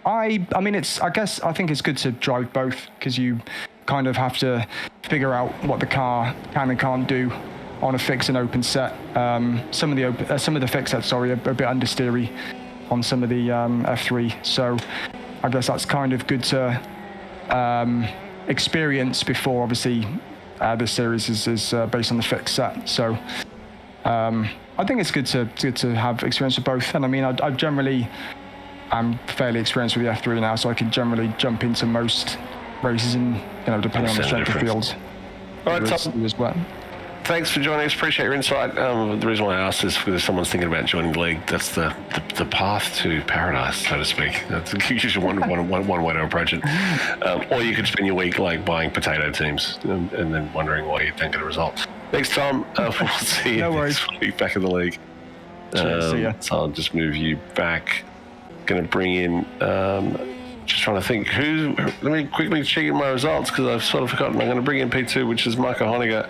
I think it's good to drive both, because you kind of have to figure out what the car can and can't do on a fixed and open set. Some of the fixed sets, are a bit understeery on some of the F3. So I guess that's kind of good to experience before, obviously, this series is based on the fixed set. So I think it's good to have experience with both. And I mean, I generally am fairly experienced with the F3 now, so I can generally jump into most races, and depending on the strength of the field. All right, Tom. As well. Thanks for joining us. Appreciate your insight. The reason why I asked is because if someone's thinking about joining the league, that's the path to paradise, so to speak. That's usually one way to approach it. Or you could spend your week like buying potato teams and then wondering why you don't get a result. Thanks, Tom. We'll see you next week back in the league. See ya. So I'll just move you back. Going to bring in... just trying to think let me quickly check in my results, because I've sort of forgotten. I'm going to bring in P2, which is Marco Honegger.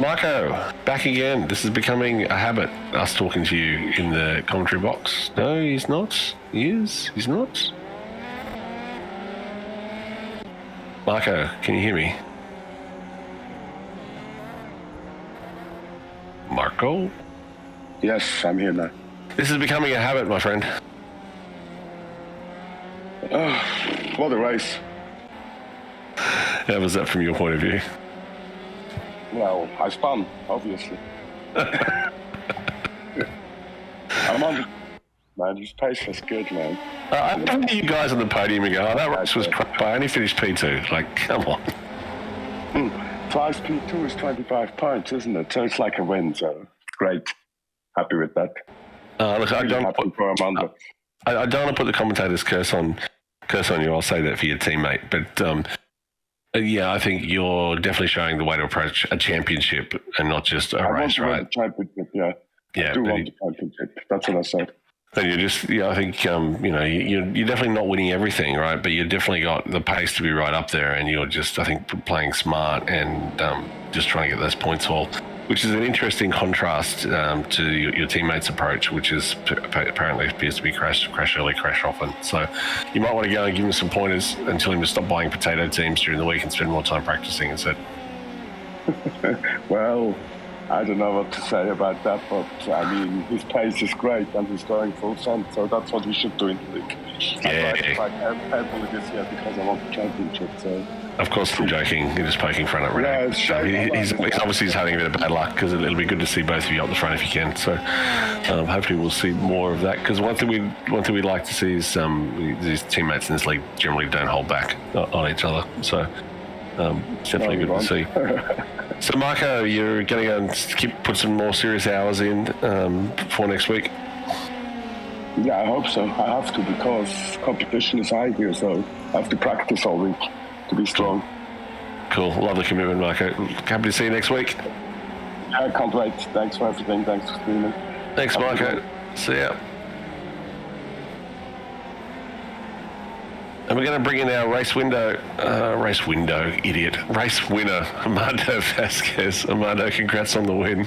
Marco, back again. This is becoming a habit, us talking to you in the commentary box. No, he's not. He is. He's not. Marco, can you hear me? Marco? Yes, I'm here now. This is becoming a habit, my friend. Oh, what a race. How was that from your point of view? Well, I spun, obviously. I'm on the... Man, his pace was good, man. I don't think you guys on the podium and go, oh, that race was crap. I only finished P2. Like, come on. Twice P2 is 25 points, isn't it? So it's like a win, so great. Happy with that. Look, I don't want to put the commentator's curse on you. I'll say that for your teammate. But yeah, I think you're definitely showing the way to approach a championship and not just a race, right? I want the championship, yeah. Yeah, I do want the championship. That's what I said. And you're just, I think, you're definitely not winning everything, right? But you definitely got the pace to be right up there, and you're just, I think, playing smart and just trying to get those points hauled, which is an interesting contrast to your teammates' approach, which is apparently appears to be crash early, crash often. So you might want to go and give him some pointers and tell him to stop buying potato teams during the week and spend more time practicing instead. Well, I don't know what to say about that, but I mean, his pace is great and he's going full send, so that's what we should do in the league. Yeah. I tried to fight heavily this year because I want the championship, so... Of course, I'm joking. You're just poking fun at Renault. Yeah, it's shame. He's obviously just having a bit of bad luck because it'll be good to see both of you up the front if you can. So hopefully we'll see more of that. Because one thing we'd like to see is these teammates in this league generally don't hold back on each other. So it's definitely good to see. So Marco, you're going to go and put some more serious hours in for next week. Yeah, I hope so. I have to because competition is high here, so I have to practice all week to be strong. Cool. Lovely commitment, Marco. Happy to see you next week. I can't wait. Thanks for everything. Thanks for streaming. Thanks, Marco. See ya. And we're going to bring in our race winner, Armando Vasquez. Armando, congrats on the win.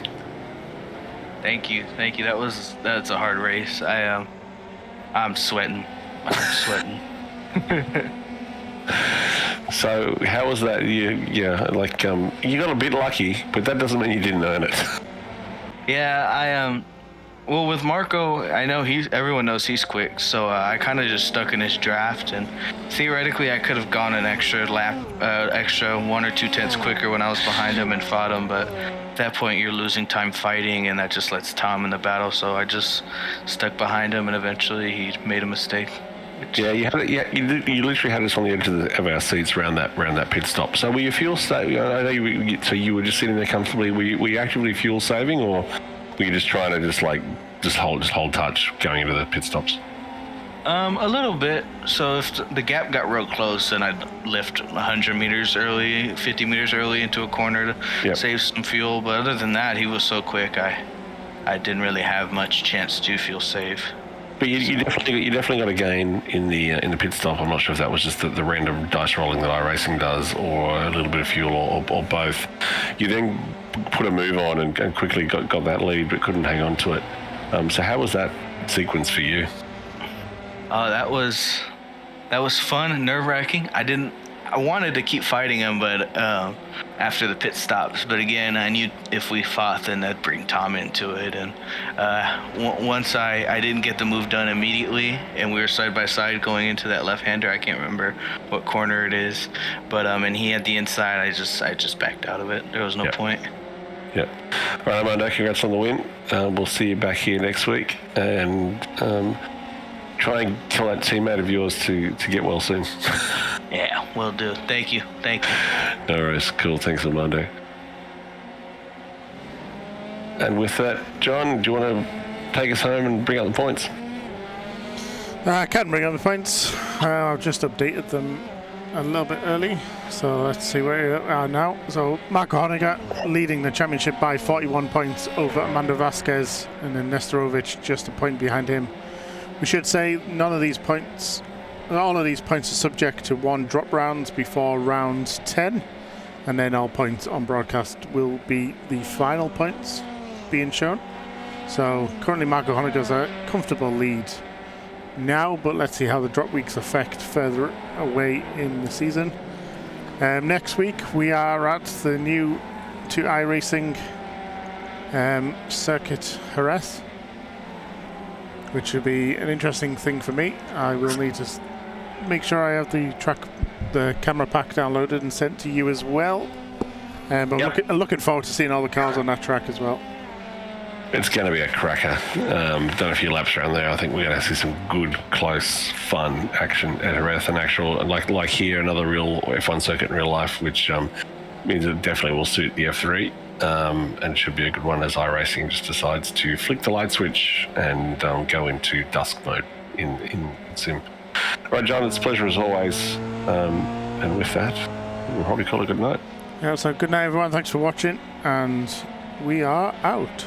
Thank you. That's a hard race. I'm sweating. So how was that? You got a bit lucky, but that doesn't mean you didn't earn it. Yeah, well, with Marco, I know everyone knows he's quick, so I kind of just stuck in his draft, and theoretically I could have gone an extra lap, extra 1 or 2 tenths quicker when I was behind him and fought him, but at that point you're losing time fighting, and that just lets Tom in the battle, so I just stuck behind him, and eventually he made a mistake. Yeah, you had it. Yeah, you literally had us on the edge of our seats around that pit stop. So were you fuel saving? I know you were just sitting there comfortably. Were you actively fuel saving, or were you just trying to just hold touch going into the pit stops? A little bit. So if the gap got real close, then I'd lift 100 meters early, 50 meters early into a corner to save some fuel. But other than that, he was so quick, I didn't really have much chance to fuel save. But you definitely got a gain in the pit stop. I'm not sure if that was just the random dice rolling that iRacing does, or a little bit of fuel, or both. You then put a move on and quickly got that lead, but couldn't hang on to it. So how was that sequence for you? That was fun, nerve-wracking. I wanted to keep fighting him, but after the pit stops. But again, I knew if we fought, then that'd bring Tom into it. And once I didn't get the move done immediately, and we were side by side going into that left-hander. I can't remember what corner it is, but and he had the inside. I just backed out of it. There was no point. Yeah. All right, Armando, congrats on the win. We'll see you back here next week, and try and tell that teammate of yours to get well soon. Yeah, will do. Thank you. No worries. Cool. Thanks, Armando. And with that, John, do you want to take us home and bring up the points? I can bring up the points. I've just updated them a little bit early, so let's see where we are now. So Marco Hockenheim leading the championship by 41 points over Armando Vasquez, and then Nestorovic just a point behind him. We should say all of these points are subject to 1 drop rounds before round 10, and then all points on broadcast will be the final points being shown. So currently Marco Hockenheim has a comfortable lead now, but let's see how the drop weeks affect further away in the season. Next week we are at the new to iRacing circuit Jerez, which will be an interesting thing for me. I will need to make sure I have the camera pack downloaded and sent to you as well. But I'm looking forward to seeing all the cars on that track as well. It's going to be a cracker. Done a few laps around there. I think we're going to see some good, close, fun action at Jerez, and actual like here, another real F1 circuit in real life, which means it definitely will suit the F3. And it should be a good one as iRacing just decides to flick the light switch and go into dusk mode in sim. Right, John, it's a pleasure as always. And with that, we'll probably call it a good night. Yeah, so good night, everyone. Thanks for watching, and we are out.